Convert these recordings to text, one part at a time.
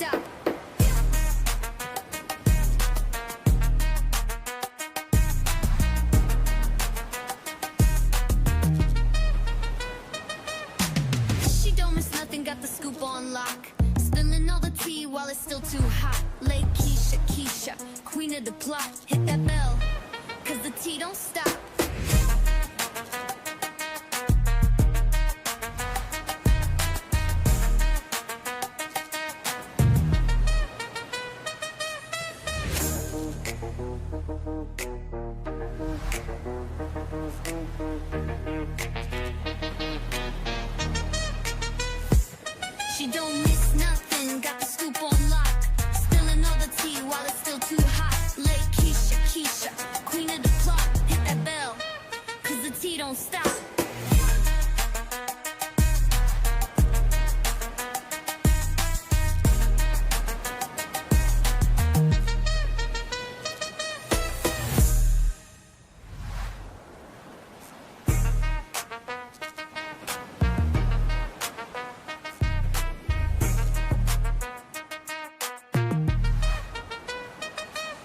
stop. She don't miss nothing, got the scoop on lock. Spilling all the tea while it's still too hot. Lakeysha Keysha, queen of the plot. Hit that bell, cause the tea don't stop. She don't miss nothing, got the scoop on lock. Spilling all the tea while it's still too hot. Lakeysha Keysha, queen of the plot. Hit that bell, cause the tea don't stop.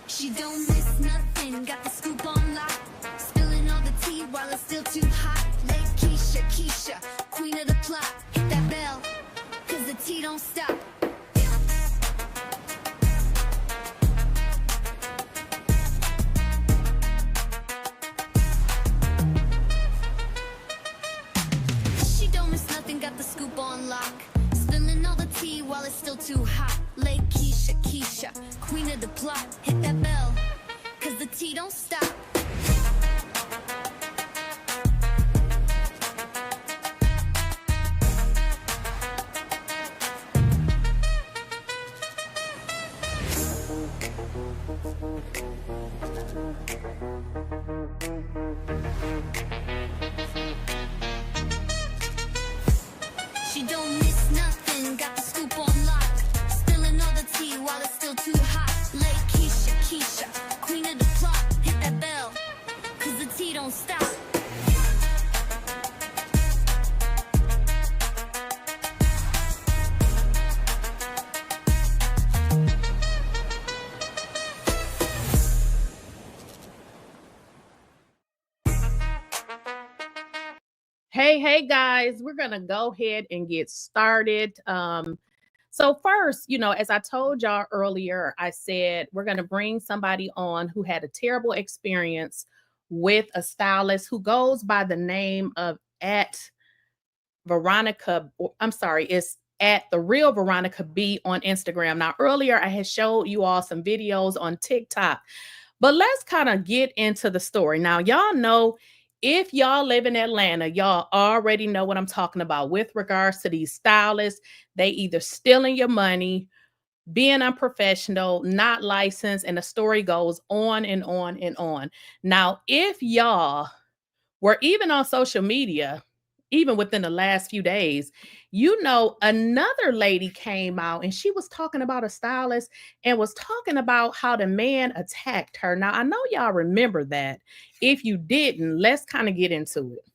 She don't miss nothing, got the scoop on lock. Spilling all the tea while it's still too hot. Lakeysha Keysha, queen of the plot. Hit that bell, cause the tea don't stop. She don't miss nothing, got the scoop on lock. Spilling all the tea while it's still too hot. Lakeysha Keysha, queen of the plot. Hit that bell, cause the tea don't stop. She don't miss nothing, got the scoop on lock. Spilling all the tea while it's still too hot. Lakeysha Keysha, queen of the plot. Hit that bell, cause the tea don't stop. Hey guys, we're gonna go ahead and get started. So first, as I told y'all earlier, I said we're gonna bring somebody on who had a terrible experience with a stylist who goes by the name of it's at the real Veronica B on Instagram. Now, earlier I had showed you all some videos on TikTok, but let's kind of get into the story. Now, y'all know, if y'all live in Atlanta, y'all already know what I'm talking about with regards to these stylists. They either stealing your money, being unprofessional, not licensed, and the story goes on and on and on. Now, if y'all were even on social media, even within the last few days, another lady came out and she was talking about a stylist and was talking about how the man attacked her. Now, I know y'all remember that. If you didn't, let's kind of get into it.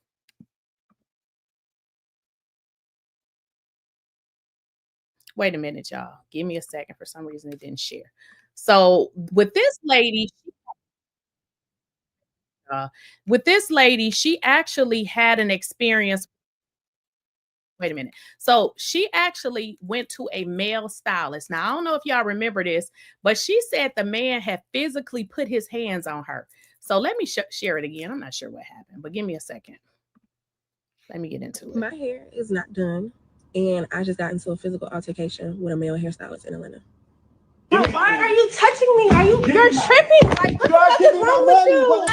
Wait a minute, y'all. Give me a second. For some reason, it didn't share. So with this lady, she actually had an experience. Wait a minute. So she actually went to a male stylist. Now, I don't know if y'all remember this, but she said the man had physically put his hands on her. So let me share it again. I'm not sure what happened, but give me a second. Let me get into it. My hair is not done, and I just got into a physical altercation with a male hairstylist in Atlanta. Why are you touching me? You're tripping? Like, what the fuck is wrong with you?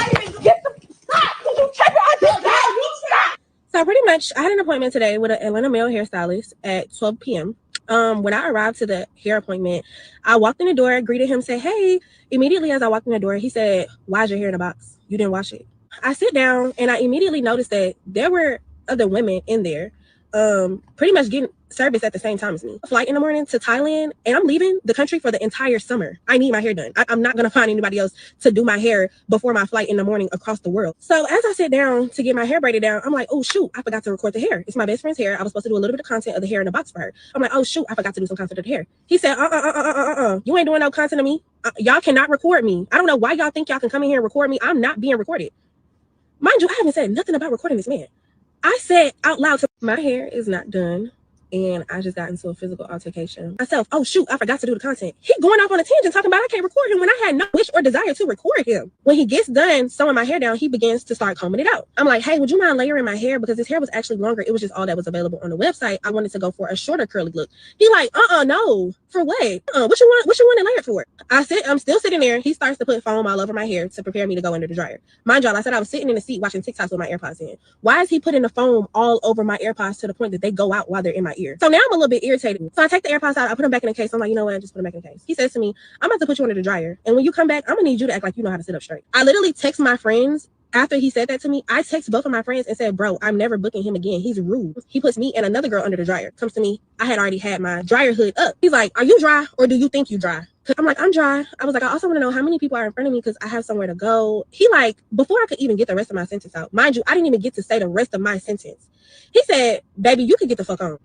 Get the stop! You tripping? I just got you. Stop! So pretty much, I had an appointment today with an Atlanta male hairstylist at 12 p.m. When I arrived to the hair appointment, I walked in the door, greeted him, said, "Hey." Immediately as I walked in the door, he said, "Why's your hair in a box? You didn't wash it." I sit down and I immediately noticed that there were other women in there, pretty much getting service at the same time as me. Flight in the morning to Thailand, and I'm leaving the country for the entire summer. I need my hair done. I'm not gonna find anybody else to do my hair before my flight in the morning across the world. So as I sit down to get my hair braided down, I'm like, oh shoot, I forgot to record the hair. It's my best friend's hair. I was supposed to do a little bit of content of the hair in the box for her. I'm like, oh shoot, I forgot to do some content of the hair. He said, you ain't doing no content of me. Y'all cannot record me. I don't know why y'all think y'all can come in here and record me. I'm not being recorded. Mind you, I haven't said nothing about recording this man. I said out loud, my hair is not done. And I just got into a physical altercation. Myself, oh shoot, I forgot to do the content. He going off on a tangent talking about I can't record him when I had no wish or desire to record him. When he gets done sewing my hair down, he begins to start combing it out. I'm like, hey, would you mind layering my hair? Because his hair was actually longer. It was just all that was available on the website. I wanted to go for a shorter curly look. He like, no. For what? What you want it layered for? I said, I'm still sitting there. He starts to put foam all over my hair to prepare me to go under the dryer. Mind y'all, I said I was sitting in the seat watching TikToks with my AirPods in. Why is he putting the foam all over my AirPods to the point that they go out while they're in my ear? So now I'm a little bit irritated. So I take the AirPods out, I put them back in the case. I'm like, you know what? Just put them back in the case. He says to me, I'm about to put you under the dryer. And when you come back, I'm gonna need you to act like you know how to sit up straight. I literally text my friends. After he said that to me, I text both of my friends and said, bro, I'm never booking him again. He's rude. He puts me and another girl under the dryer. Comes to me. I had already had my dryer hood up. He's like, are you dry or do you think you dry? I'm like, I'm dry. I was like, I also want to know how many people are in front of me because I have somewhere to go. He like, before I could even get the rest of my sentence out, mind you, I didn't even get to say the rest of my sentence. He said, baby, you can get the fuck on.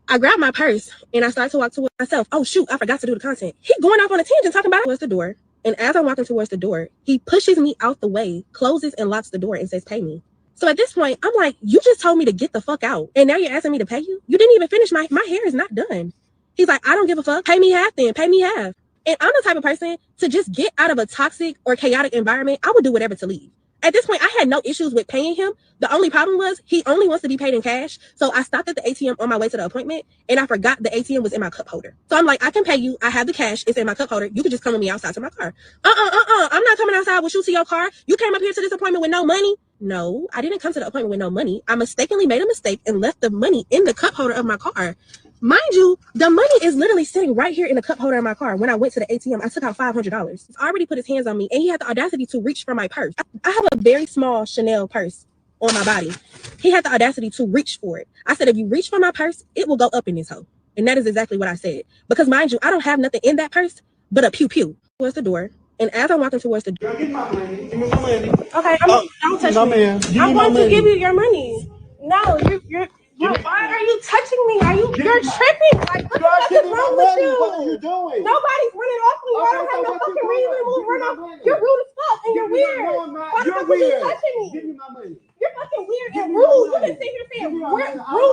I grabbed my purse and I started to walk towards myself. Oh shoot, I forgot to do the content. He going off on a tangent talking about towards the door. And as I'm walking towards the door, he pushes me out the way, closes and locks the door and says, pay me. So at this point, I'm like, you just told me to get the fuck out. And now you're asking me to pay you? You didn't even finish my hair is not done. He's like, I don't give a fuck. Pay me half then. Pay me half. And I'm the type of person to just get out of a toxic or chaotic environment. I would do whatever to leave. At this point, I had no issues with paying him. The only problem was he only wants to be paid in cash. So I stopped at the ATM on my way to the appointment and I forgot the ATM was in my cup holder. So I'm like, I can pay you. I have the cash. It's in my cup holder. You can just come with me outside to my car. I'm not coming outside with you to your car. You came up here to this appointment with no money. No, I didn't come to the appointment with no money. I mistakenly made a mistake and left the money in the cup holder of my car. Mind you, the money is literally sitting right here in the cup holder of my car. When I went to the ATM, I took out $500. He's already put his hands on me and he had the audacity to reach for my purse. I have a very small Chanel purse on my body. He had the audacity to reach for it. I said, if you reach for my purse, it will go up in this hole. And that is exactly what I said. Because mind you, I don't have nothing in that purse but a pew pew. Towards the door. And as I'm walking towards the door, Give me my money. Give me my money. Okay, don't touch me. I'm going to give you your money. No, you're why are you touching me? You're tripping. Like, what the fuck is wrong with you? What are you doing? Nobody's running off me. I don't have no fucking reason to run off. You're rude as fuck and you're weird. Why the fuck are you touching me? Give me my money. You're fucking weird and rude. You been sitting here saying rude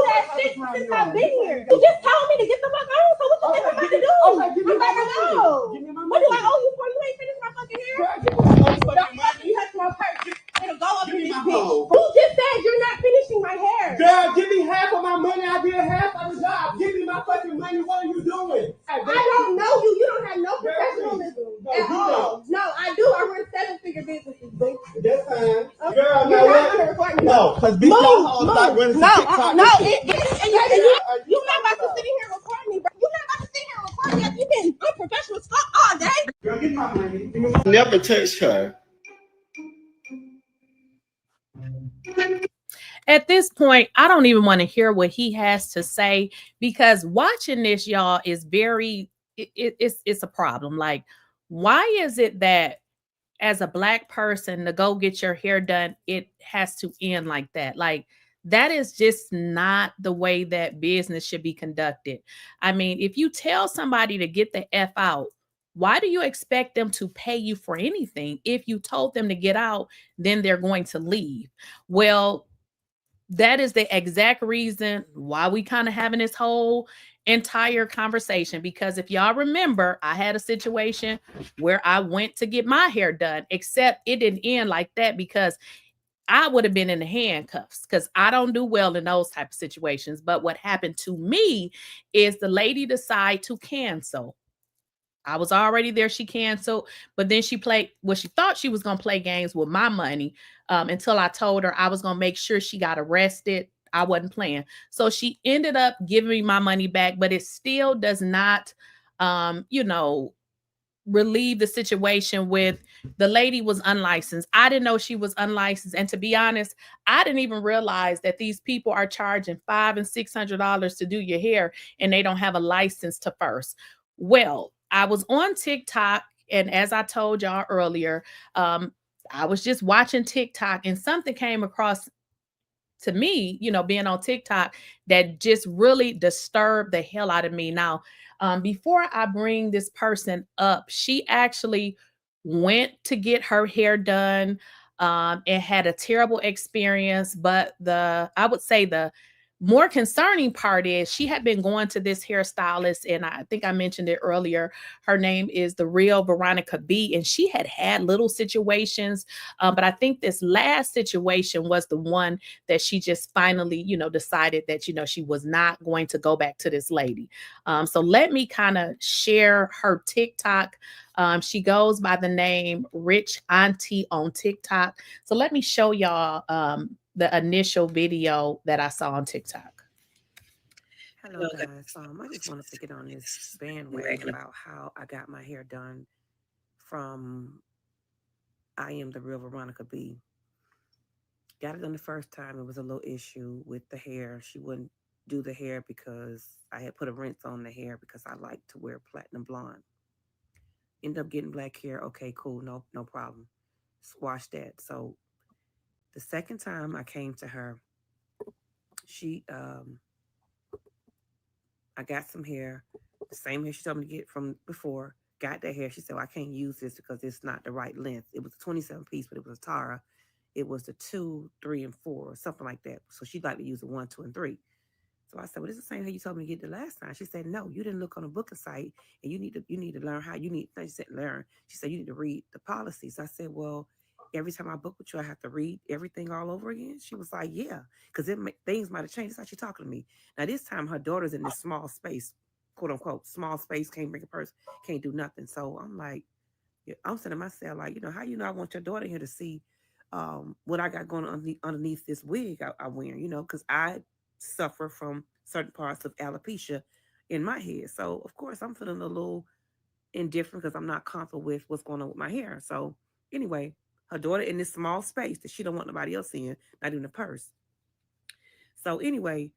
ass shit since I've been here. You just told me to get the fuck on. So what you think I'm about to do? I'm like, no. What do I owe you for? You ain't finished my fucking hair. You touch my purse. It'll go up in this bitch. Who just said you're not finishing my hair? Girl, give me half of my money. I did half of the job. Give me my fucking money. What are you doing? I don't know you. You don't have no professionalism at all. No, I do. I run 7-figure businesses, boo. That's fine. Okay. Girl, You're not gonna record me. No, because bitch, y'all hoes start running some TikTok. No, you're not about to sit in here and record me, bro. You're not about to sit here and record me after you've been unprofessional as fuck all day. Girl, give me my money. Never touched her. At this point, I don't even want to hear what he has to say because watching this, y'all, is very, it's a problem. Like, why is it that as a Black person to go get your hair done, it has to end like that? Like, that is just not the way that business should be conducted. I mean, if you tell somebody to get the F out, why do you expect them to pay you for anything? If you told them to get out, then they're going to leave. Well, that is the exact reason why we kind of having this whole entire conversation. Because if y'all remember, I had a situation where I went to get my hair done, except it didn't end like that because I would have been in the handcuffs because I don't do well in those type of situations. But what happened to me is the lady decided to cancel. I was already there. She canceled, but then she played, well, she thought she was going to play games with my money until I told her I was going to make sure she got arrested. I wasn't playing. So she ended up giving me my money back, but it still does not, relieve the situation with the lady was unlicensed. I didn't know she was unlicensed. And to be honest, I didn't even realize that these people are charging $500 and $600 to do your hair and they don't have a license to first. Well, I was on TikTok, and as I told y'all earlier, I was just watching TikTok and something came across to me, being on TikTok, that just really disturbed the hell out of me. Now, before I bring this person up, she actually went to get her hair done and had a terrible experience. But I would say the more concerning part is she had been going to this hairstylist, and I think I mentioned it earlier. Her name is the real Veronica B, and she had little situations, but I think this last situation was the one that she just finally, decided that, she was not going to go back to this lady. So let me kind of share her TikTok. She goes by the name Rich Auntie on TikTok. So let me show y'all the initial video that I saw on TikTok. Hello guys. I just wanted to get on this bandwagon about how I got my hair done from I Am the Real Veronica B. Got it done the first time. It was a little issue with the hair. She wouldn't do the hair because I had put a rinse on the hair because I like to wear platinum blonde. Ended up getting black hair. Okay, cool. No problem. Squash that. So the second time I came to her, I got some hair, the same hair she told me to get from before. Got that hair. She said, well, I can't use this because it's not the right length. It was a 27 piece, but it was a Tara. It was the 2, 3, and 4, or something like that. So she'd like to use the 1, 2, and 3. So I said, well, this is the same hair you told me to get the last time. She said, no, you didn't look on a booking site, and you need to learn how you need. She said, learn. She said, you need to read the policies. I said, well, every time I book with you, I have to read everything all over again. She was like, yeah, because things might have changed. That's how she's talking to me. Now this time, her daughter's in this small space, quote unquote, small space, can't bring a purse, can't do nothing. So I'm like, I'm saying to myself, like, how I want your daughter here to see what I got going on underneath this wig I wear, because I suffer from certain parts of alopecia in my head. So of course I'm feeling a little indifferent because I'm not comfortable with what's going on with my hair. So anyway, her daughter in this small space that she don't want nobody else in, not even a purse. So anyway,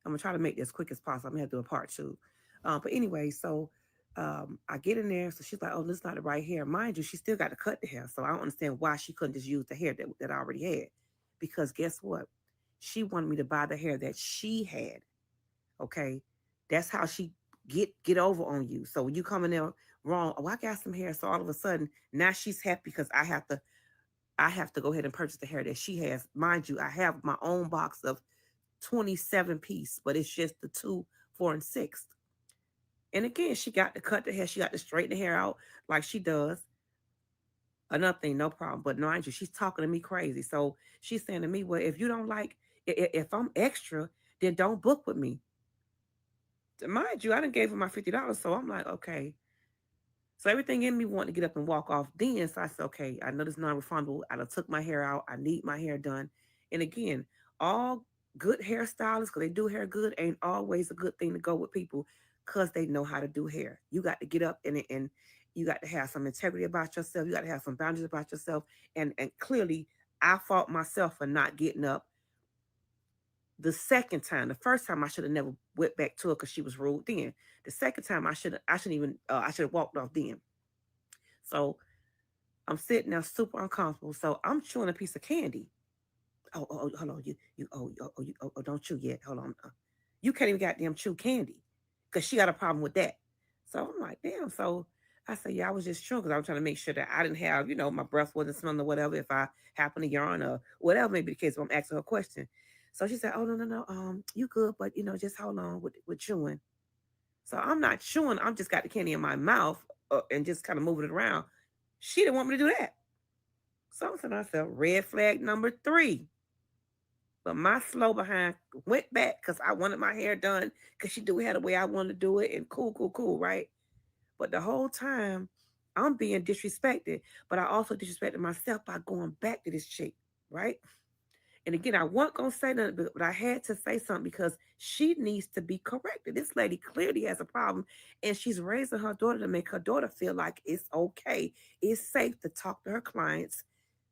I'm gonna try to make this as quick as possible. I'm gonna have to do a part 2. But anyway, so I get in there. So she's like, oh, this is not the right hair. Mind you, she still got to cut the hair. So I don't understand why she couldn't just use the hair that I already had. Because guess what? She wanted me to buy the hair that she had. Okay. That's how she get over on you. So when you come in there wrong, oh, I got some hair. So all of a sudden, now she's happy because I have to go ahead and purchase the hair that she has. Mind you, I have my own box of 27 piece, but it's just the 2, 4, and 6. And again, she got to cut the hair. She got to straighten the hair out like she does. Another thing, no problem. But mind you, she's talking to me crazy. So she's saying to me, well, if you don't like, if I'm extra, then don't book with me. Mind you, I done gave her my $50. So I'm like, okay. So everything in me wanted to get up and walk off. Then, so I said, okay, I know this is non-refundable. I done took my hair out. I need my hair done. And again, all good hairstylists, because they do hair good, ain't always a good thing to go with people because they know how to do hair. You got to get up and you got to have some integrity about yourself. You got to have some boundaries about yourself. And clearly, I fault myself for not getting up the second time. The first time I should have never went back to her because she was rude then. The second time I should have walked off then. So I'm sitting there super uncomfortable. So I'm chewing a piece of candy. Oh, hold on. Don't chew yet. Hold on. You can't even goddamn chew candy because she got a problem with that. So I'm like, damn. So I said, yeah, I was just chewing because I was trying to make sure that I didn't have, my breath wasn't smelling or whatever if I happen to yawn or whatever may be the case. If I'm asking her a question. So she said, oh, no. You good, but, just hold on with chewing. So I'm not chewing. I'm just got the candy in my mouth and just kind of moving it around. She didn't want me to do that. So I said, red flag number 3. But my slow behind went back because I wanted my hair done because she do hair the way I wanted to do it and cool, right? But the whole time I'm being disrespected, but I also disrespected myself by going back to this chick, right? And again, I wasn't going to say nothing, but I had to say something because she needs to be corrected. This lady clearly has a problem, and she's raising her daughter to make her daughter feel like it's okay, it's safe to talk to her clients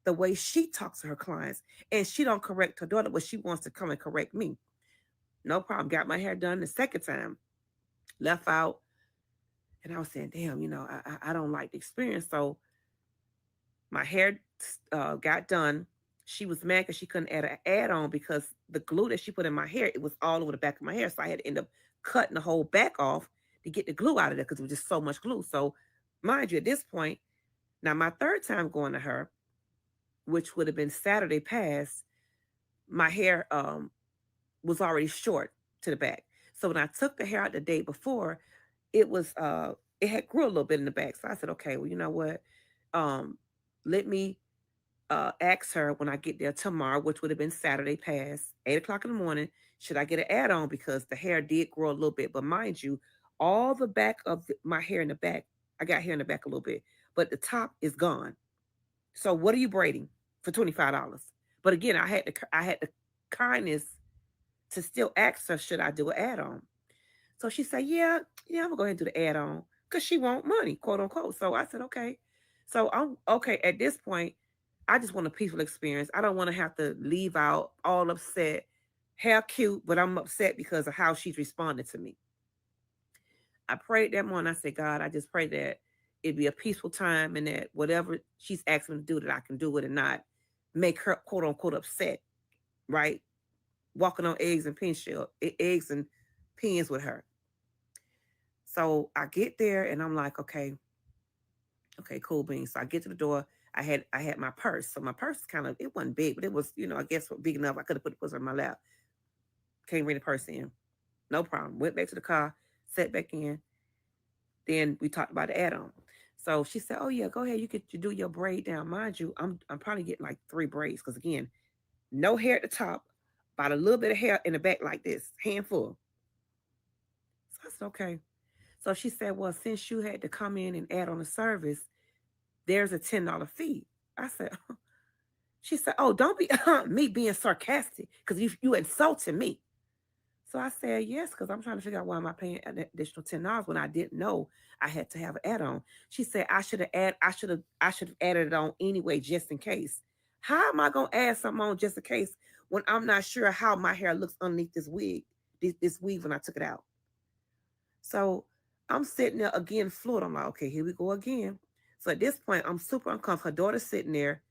the way she talks to her clients. And she don't correct her daughter, but she wants to come and correct me. No problem. Got my hair done the second time, left out, and I was saying, damn, I don't like the experience. So my hair got done. She was mad because she couldn't add an add-on because the glue that she put in my hair, it was all over the back of my hair. So I had to end up cutting the whole back off to get the glue out of there because it was just so much glue. So mind you, at this point, now my third time going to her, which would have been Saturday past, my hair was already short to the back. So when I took the hair out the day before, it was it had grew a little bit in the back. So I said, okay, well, you know what? Let me ask her when I get there tomorrow, which would have been Saturday past 8 o'clock in the morning, should I get an add-on because the hair did grow a little bit. But mind you, all the back of my hair in the back, I got hair in the back a little bit, but the top is gone. So what are you braiding for $25? But again, I had the kindness to still ask her, should I do an add-on? So she said, yeah, I'm gonna go ahead and do the add-on because she want money, quote unquote. So I said, okay. So I'm okay. At this point, I just want a peaceful experience. I don't want to have to leave out all upset. Hair cute, but I'm upset because of how she's responded to me. I prayed that morning. I said, God, I just pray that it'd be a peaceful time and that whatever she's asking me to do, that I can do it and not make her quote unquote upset, right? Walking on eggs and pins with her. So I get there and I'm like, okay, cool beans. So I get to the door. I had my purse. So my purse it wasn't big, but it was, I guess big enough. I could have put the purse on my lap. Can't bring the purse in. No problem. Went back to the car, sat back in. Then we talked about the add-on. So she said, oh yeah, go ahead. You do your braid down. Mind you, I'm probably getting like 3 braids. Because again, no hair at the top, about a little bit of hair in the back like this, handful. So I said, okay. So she said, well, since you had to come in and add on the service, there's a $10 fee. I said, she said, oh, don't be me being sarcastic because you insulting me. So I said, yes, because I'm trying to figure out why am I paying an additional $10 when I didn't know I had to have an add-on. She said, I should have added it on anyway, just in case. How am I gonna add something on just in case when I'm not sure how my hair looks underneath this wig, this weave when I took it out? So I'm sitting there again, floored. I'm like, okay, here we go again. So at this point, I'm super uncomfortable. Her daughter's sitting there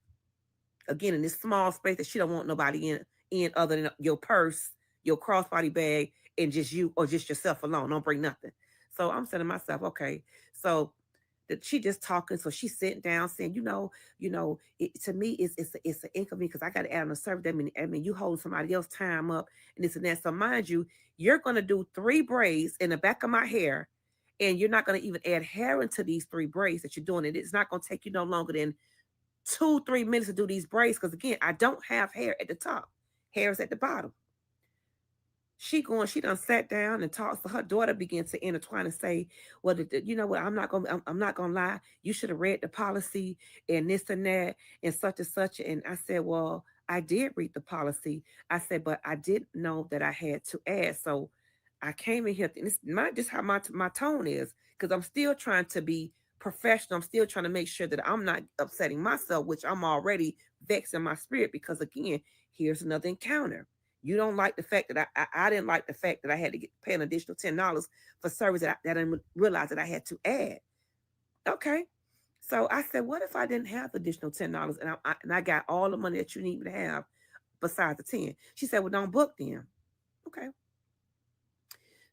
again in this small space that she don't want nobody in other than your purse, your crossbody bag, and just you or just yourself alone. Don't bring nothing. So I'm saying to myself, okay, so that she just talking. So she's sitting down saying, to me, it's an inconvenience because I got to add on a service. I mean, you hold somebody else time up and this and that. So mind you, you're going to do 3 braids in the back of my hair and you're not going to even add hair into these 3 braids that you're doing. And it's not going to take you no longer than 2-3 minutes to do these braids. Because again, I don't have hair at the top. Hair is at the bottom. She done sat down and talked. So her daughter began to intertwine and say, well, you know what, I'm not gonna lie. You should have read the policy and this and that and such and such. And I said, well, I did read the policy. I said, but I didn't know that I had to add. So I came in here. And it's not just how my tone is, because I'm still trying to be professional. I'm still trying to make sure that I'm not upsetting myself, which I'm already vexed in my spirit, because again, here's another encounter. You don't like the fact that I didn't like the fact that I had to pay an additional $10 for service that I didn't realize that I had to add. Okay. So I said, what if I didn't have the additional $10 and I got all the money that you need me to have besides the 10? She said, well, don't book them. Okay.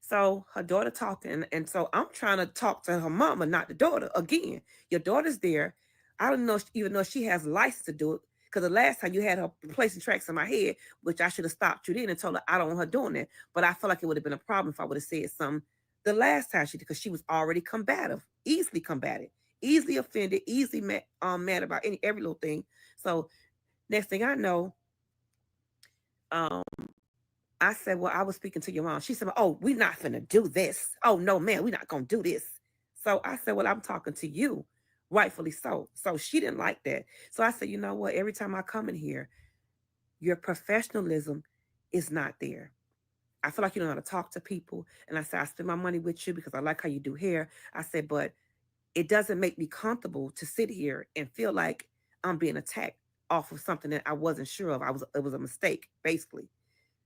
So her daughter talking, and so I'm trying to talk to her mama, not the daughter. Again, your daughter's there. I don't know even know she has license to do it. Because the last time you had her placing tracks in my head, which I should have stopped you then and told her I don't want her doing that. But I feel like it would have been a problem if I would have said something the last time she did, because she was already combative, easily combative, easily offended, easily mad about every little thing. So next thing I know, I said, well, I was speaking to your mom. She said, oh, we're not finna do this. Oh, no, man, we're not going to do this. So I said, well, I'm talking to you. Rightfully so. So she didn't like that. So I said, you know what? Every time I come in here, your professionalism is not there. I feel like you don't know how to talk to people. And I said, I spend my money with you because I like how you do hair. I said, but it doesn't make me comfortable to sit here and feel like I'm being attacked off of something that I wasn't sure of. It was a mistake, basically.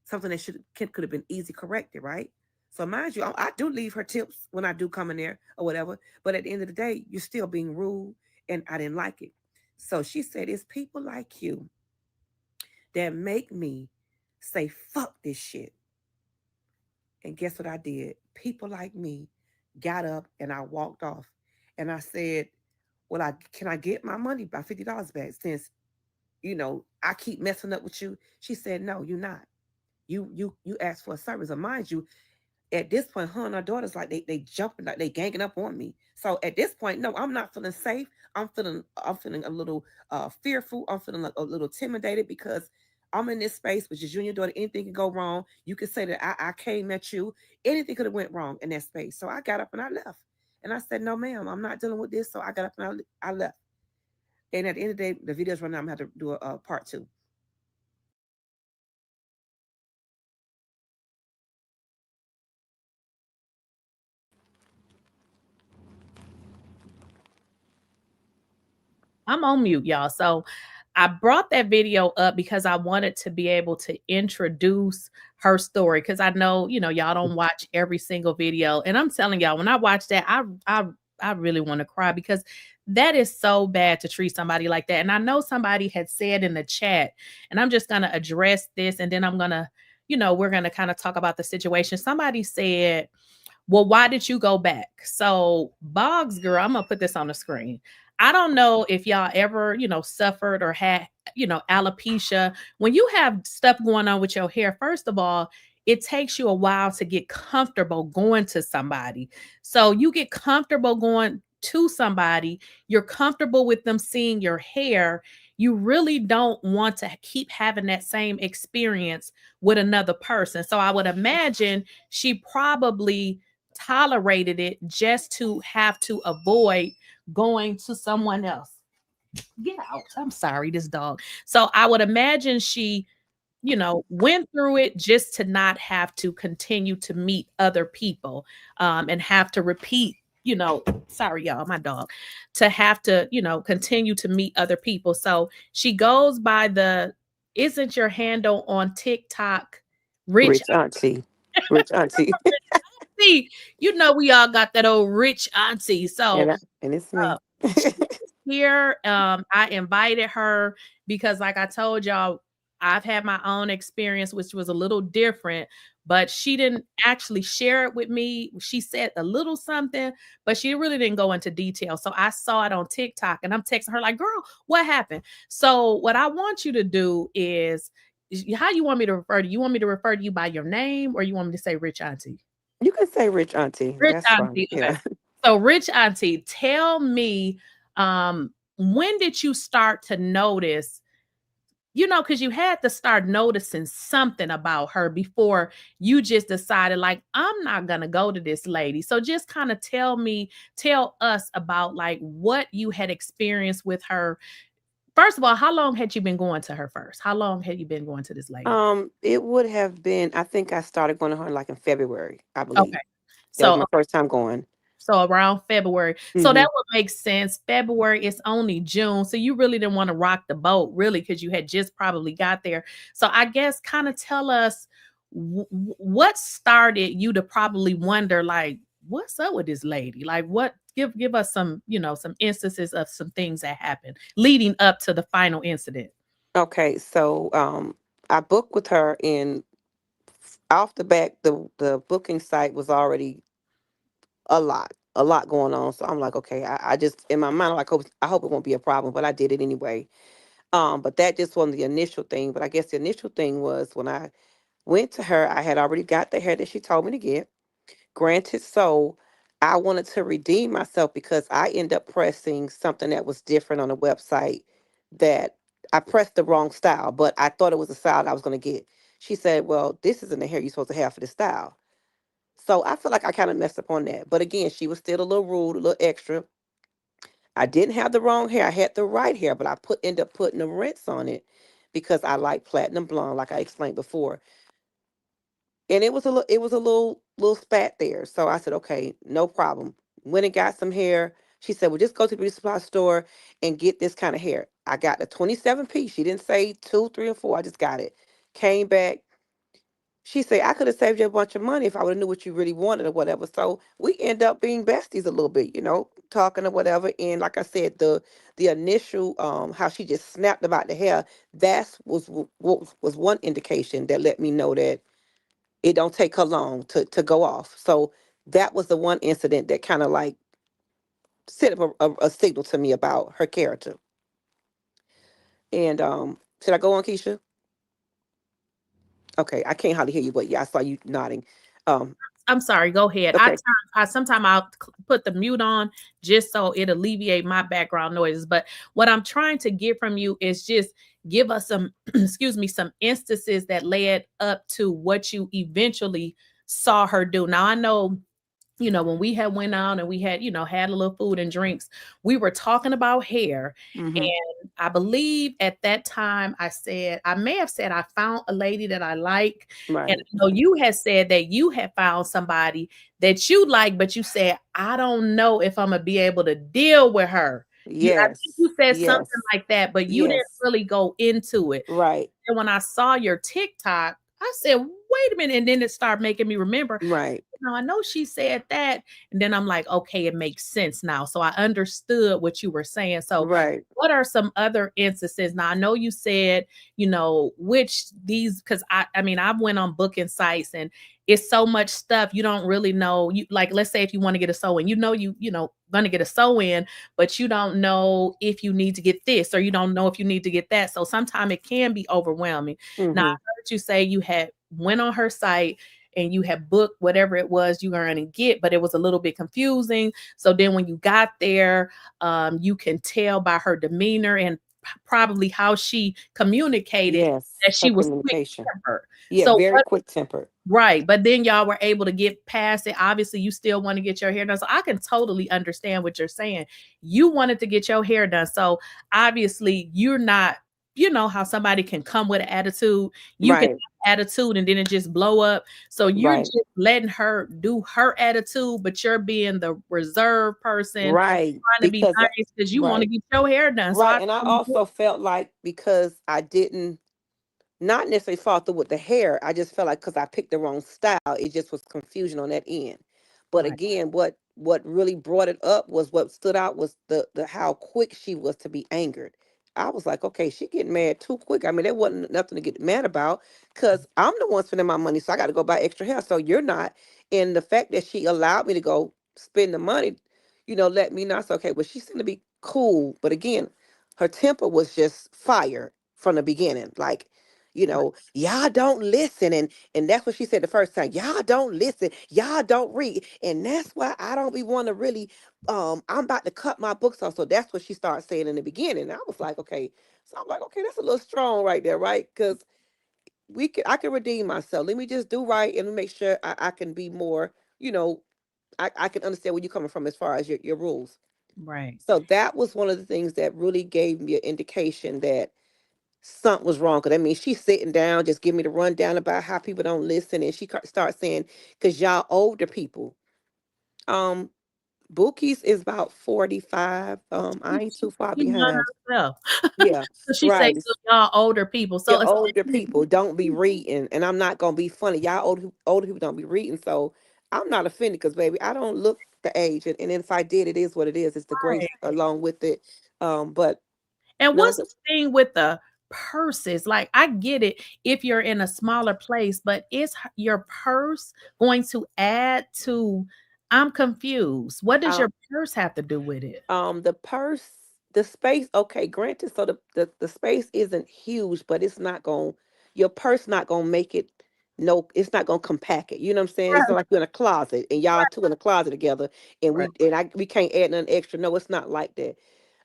Something that could have been easy corrected, right? So mind you, I do leave her tips when I do come in there or whatever. But at the end of the day, you're still being rude, and I didn't like it. So she said, it's people like you that make me say, fuck this shit. And guess what I did? People like me got up and I walked off. And I said, well, can I get my money by $50 back since, I keep messing up with you? She said, no, you're not. You asked for a service. And mind you, at this point, her and her daughter's like they jumping, like they ganging up on me. So at this point, no, I'm not feeling safe. I'm feeling a little fearful. I'm feeling like a little intimidated because I'm in this space, which is you and your daughter. Anything can go wrong. You could say that I came at you. Anything could have went wrong in that space. So I got up and I left. And I said, no, ma'am, I'm not dealing with this. So I got up and I left. And at the end of the day, the video's running out. I'm gonna have to do a part 2. I'm on mute, y'all. So I brought that video up because I wanted to be able to introduce her story because I know, y'all don't watch every single video. And I'm telling y'all, when I watch that, I really want to cry because that is so bad to treat somebody like that. And I know somebody had said in the chat, and I'm just gonna address this and then I'm gonna, we're gonna kind of talk about the situation. Somebody said, well, why did you go back? So, Boggs girl, I'm gonna put this on the screen. I don't know if y'all ever, suffered or had, alopecia. When you have stuff going on with your hair, first of all, it takes you a while to get comfortable going to somebody. So you get comfortable going to somebody, you're comfortable with them seeing your hair. You really don't want to keep having that same experience with another person. So I would imagine she probably tolerated it just to have to avoid going to someone else. Get out. I'm sorry, this dog. So I would imagine she, went through it just to not have to continue to meet other people and have to repeat, sorry, y'all, my dog, to have to, continue to meet other people. So she goes by isn't your handle on TikTok Rich Rich Auntie. Rich Auntie. Auntie? We all got that old Rich Auntie. So, and it's me. she here. I invited her because, like I told y'all, I've had my own experience, which was a little different, but she didn't actually share it with me. She said a little something, but she really didn't go into detail. So I saw it on TikTok and I'm texting her like, girl, what happened? So what I want you to do is how you want me to refer to you? You want me to refer to you by your name or you want me to say Rich Auntie? You can say Rich Auntie. Rich That's fine. Auntie. Okay. Yeah. So Rich Auntie, tell me, when did you start to notice, because you had to start noticing something about her before you just decided, like, I'm not going to go to this lady. So just kind of tell us about like what you had experienced with her. First of all, how long had you been going to her first? How long had you been going to this lady? It would have been, I think I started going to her like in February, I believe. Okay. That was So my first time going. So around February. So that would make sense. February, it's only June. So you really didn't want to rock the boat, really, because you had just probably got there. So I guess kind of tell us what started you to probably wonder, like, what's up with this lady? Like, what? Give us some, some instances of some things that happened leading up to the final incident. Okay, so I booked with her, and off the back, the booking site was already a lot going on. So I'm like, okay, I just in my mind, I'm like, I hope it won't be a problem, but I did it anyway. But that just wasn't the initial thing. But I guess the initial thing was when I went to her, I had already got the hair that she told me to get. Granted, so I wanted to redeem myself because I ended up pressing something that was different on the website, that I pressed the wrong style, but I thought it was the style that I was going to get. She said, well, this isn't the hair you're supposed to have for this style. So I feel like I kind of messed up on that. But again, she was still a little rude, a little extra. I didn't have the wrong hair. I had the right hair, but I ended up putting the rinse on it because I like platinum blonde, like I explained before. And it was a little spat there. So I said, okay, no problem. Went and got some hair. She said, well, just go to the beauty supply store and get this kind of hair. I got the 27 piece. She didn't say two, three, or four. I just got it. Came back. She said, I could have saved you a bunch of money if I would have knew what you really wanted or whatever. So we end up being besties a little bit, talking or whatever. And like I said, the initial how she just snapped about the hair, what was one indication that let me know that it don't take her long to go off. So that was the one incident that kind of like set up a signal to me about her character. And should I go on, Keisha? Okay, I can't hardly hear you, but yeah, I saw you nodding. Um, I'm sorry, go ahead. okay, Sometimes I'll put the mute on just so it alleviate my background noises. But what I'm trying to get from you is just give us some, excuse me, some instances that led up to what you eventually saw her do. Now I know, when we had went out and we had, had a little food and drinks, we were talking about hair. mm-hmm, And I believe at that time I may have said I found a lady that I like. And right, I know you had said that you had found somebody that you like, but you said, I don't know if I'm gonna be able to deal with her. I think yes, you said yes, something like that, but you didn't yes, really go into it. right, And when I saw your TikTok, I said, wait a minute. And then it started making me remember, right, I know she said that. And then I'm like, okay, it makes sense now. So I understood what you were saying. So right, what are some other instances? Now I know you said, which these, because I mean, I went on booking sites and it's so much stuff you don't really know. You like, let's say if you want to get a sew in, gonna get a sew in, but you don't know if you need to get this or you don't know if you need to get that. So sometimes it can be overwhelming. Now I mm-hmm, heard you say you had went on her site and you had booked whatever it was you were going to get, but it was a little bit confusing. So then when you got there, you can tell by her demeanor and probably how she communicated yes, that her she was quick communication, tempered. yeah, So very what, quick tempered, right. But then y'all were able to get past it. Obviously, you still want to get your hair done. So I can totally understand what you're saying. You wanted to get your hair done. So obviously, you're not, how somebody can come with an attitude. You can right, have attitude and then it just blow up. So you're right, just letting her do her attitude, but you're being the reserved person right, trying to be because nice because you want to right, get your hair done. So right, I and I totally get also felt like because I didn't not necessarily fall through with the hair. I just felt like because I picked the wrong style, it just was confusion on that end. But right. again, what really brought it up was what stood out was the how quick she was to be angered. I was like, okay, she getting mad too quick. I mean, there wasn't nothing to get mad about because I'm the one spending my money, so I got to go buy extra hair. So you're not. And the fact that she allowed me to go spend the money, let me know. I said, okay, well, she seemed to be cool, but again, her temper was just fire from the beginning. Like y'all don't listen, and that's what she said the first time. Y'all don't listen, y'all don't read, and that's why I don't be want to really. I'm about to cut my books off, so that's what she started saying in the beginning. And I was like, okay, so I'm like, okay, that's a little strong right there, right? Because I can redeem myself. Let me just do right and make sure I can be more. I can understand where you're coming from as far as your rules. Right. So that was one of the things that really gave me an indication that something was wrong. Cause that means she's sitting down, just give me the rundown about how people don't listen, and she starts saying, "Cause y'all older people." Um, Bookie's is about 45. I ain't too far She done behind. herself. Yeah, So she say, right. so y'all older people. So Your it's older people don't be reading, and I'm not gonna be funny. Y'all older people don't be reading, so I'm not offended because baby, I don't look the age, and if I did, it is what it is. It's the grace right. along with it. But And no, what's the thing with the purses? Like, I get it if you're in a smaller place, but is your purse going to add to? I'm confused. What does um, your purse have to do with it? the purse, the space, okay, granted, so the space isn't huge, but it's not going your purse not gonna make it no, it's not gonna compact it. You know what I'm saying? It's not Right, like you're in a closet and y'all two in a closet together and right, we can't add nothing extra. No, it's not like that.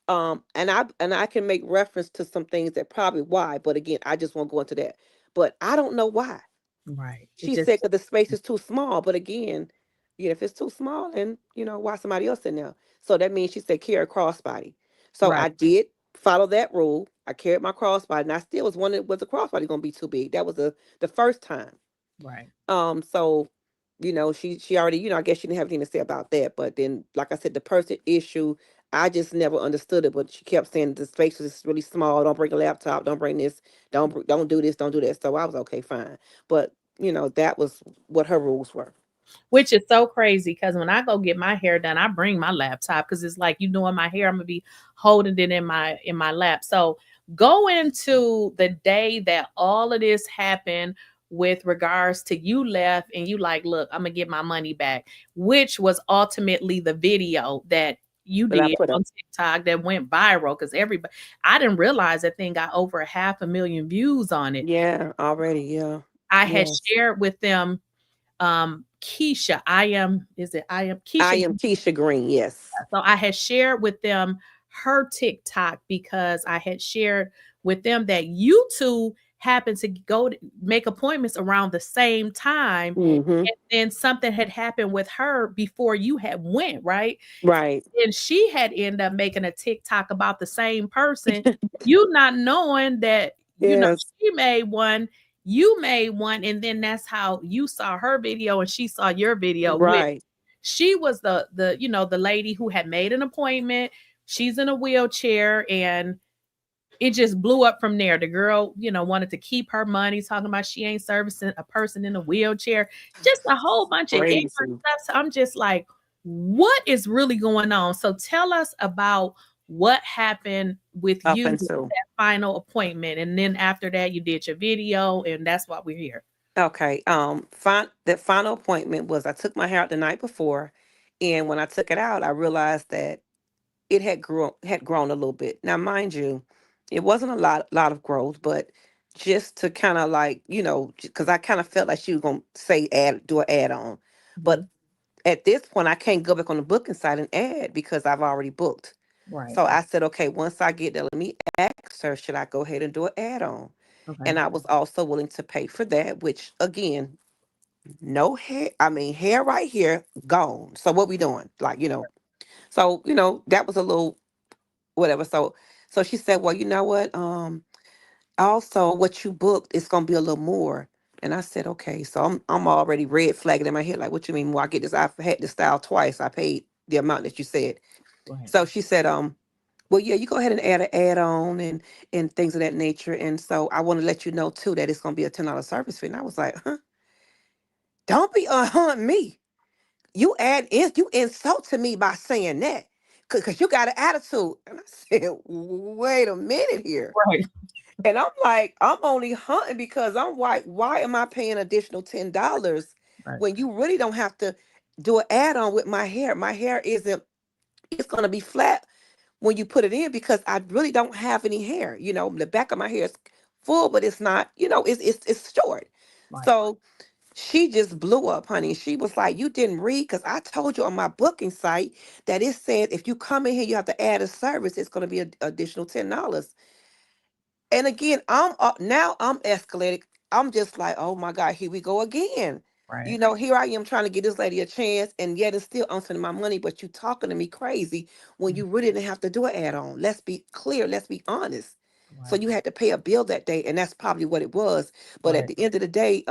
And I can make reference to some things that probably why, but again, I just won't go into that. But I don't know why. right. It She just said because the space is too small. But again, if it's too small, then why somebody else in there? So that means she said carry a crossbody. So right, I did follow that rule. I carried my crossbody, and I still was wondering, was the crossbody going to be too big? That was the first time. Right. So, she already, I guess she didn't have anything to say about that. But then, like I said, the person issue, I just never understood it. But she kept saying the space was really small. Don't bring a laptop. Don't bring this. Don't do this. Don't do that. So I was okay, fine. But that was what her rules were. Which is so crazy because when I go get my hair done, I bring my laptop because it's like, doing my hair, I'm gonna be holding it in my lap. So go into the day that all of this happened with regards to you left and you like, look, I'm gonna get my money back, which was ultimately the video that you But I did put up. on TikTok that went viral because everybody, I didn't realize that thing got over 500,000 views on it. Yeah, already. Yeah. I had Yes. shared with them Keysha, I am I Keysha. am Keisha Green. Yes. So I had shared with them her TikTok because I had shared with them that you two happened to go to make appointments around the same time. Mm-hmm. And then something had happened with her before you had went, right? Right. And she had ended up making a TikTok about the same person, you not knowing that, Yes. she made one, you made one, and then that's how you saw her video and she saw your video, which Right. she was the lady who had made an appointment. She's in a wheelchair and it just blew up from there. The girl, wanted to keep her money, talking about she ain't servicing a person in a wheelchair, just a whole bunch of ignorant Crazy. stuff. So I'm just like, what is really going on? So tell us about what happened with Up you with until. that final appointment. And then after that, you did your video, and that's why we're here. Okay. That final appointment was, I took my hair out the night before, and when I took it out, I realized that it had grown a little bit. Now, mind you, it wasn't a lot of growth, but just to kind of like, because I kind of felt like she was gonna say do an add on, but Mhm. at this point, I can't go back on the booking site and add because I've already booked. Right. So I said, okay, once I get there, let me ask her, should I go ahead and do an add on? Okay. And I was also willing to pay for that, which again, no hair. I mean, hair right here, gone. So what we doing? Like, so, that was a little whatever. So she said, well, you know what? Also what you booked is gonna be a little more. And I said, okay. So I'm already red flagging in my head, like, what you mean more? I get this, I've had this style twice. I paid the amount that you said. Right. So she said, well, yeah, you go ahead and add an add-on and things of that nature. And so I want to let you know too that it's gonna be a $10 service fee. And I was like, huh? Don't be on me. You insulted me by saying that. Cause you got an attitude. And I said, wait a minute here. Right. And I'm like, I'm only hunting because I'm like, why am I paying additional $10 Right. when you really don't have to do an add-on with my hair? My hair isn't, it's gonna be flat when you put it in because I really don't have any hair. The back of my hair is full, but it's not, it's short. Right. So she just blew up, honey. She was like, you didn't read because I told you on my booking site that it said if you come in here, you have to add a service. It's going to be an additional $10. And again, now I'm escalated. I'm just like, oh my God, here we go again. Right. Here I am trying to give this lady a chance, and yet it's still answering my money, but you talking to me crazy when you really didn't have to do an add-on. Let's be clear, let's be honest. So Right. you had to pay a bill that day, and that's probably what it was. But at Right. the end of the day,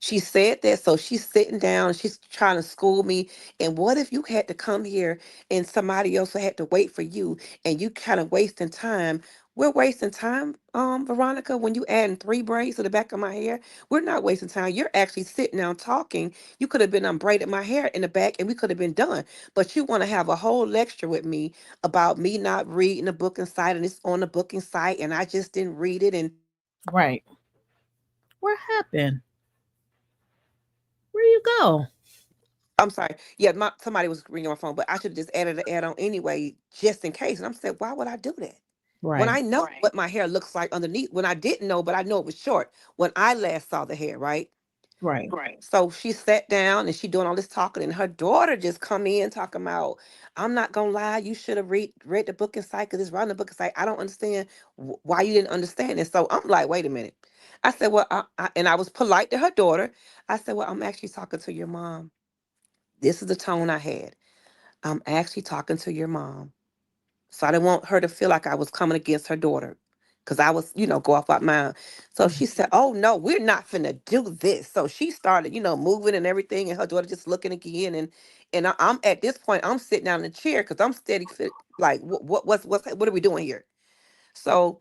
she said that, so she's sitting down, she's trying to school me. And what if you had to come here and somebody else had to wait for you and you kind of wasting time? We're wasting time, Veronica, when you adding 3 braids to the back of my hair. We're not wasting time. You're actually sitting down talking. You could have been unbraided my hair in the back and we could have been done. But you want to have a whole lecture with me about me not reading the booking site and it's on the booking site and I just didn't read it. And Right. What happened? Where you go? I'm sorry. Yeah, somebody was ringing my phone, but I should have just added an add-on anyway, just in case. And I'm saying, why would I do that? When Right. I know what my hair looks like underneath, when I didn't know, but I know it was short when I last saw the hair, right? Right. Right. So she sat down and she doing all this talking, and her daughter just come in talking about, I'm not gonna lie, you should have read the booking site because it's right on the booking site. I don't understand why you didn't understand it. So I'm like, wait a minute. I said, well, and I was polite to her daughter. I said, well, I'm actually talking to your mom. This is the tone I had. I'm actually talking to your mom. So I didn't want her to feel like I was coming against her daughter because I was, go off my mind. So she said, oh, no, we're not finna do this. So she started, moving and everything, and her daughter just looking again. And I'm at this point, I'm sitting down in the chair because I'm steady, like, what are we doing here? So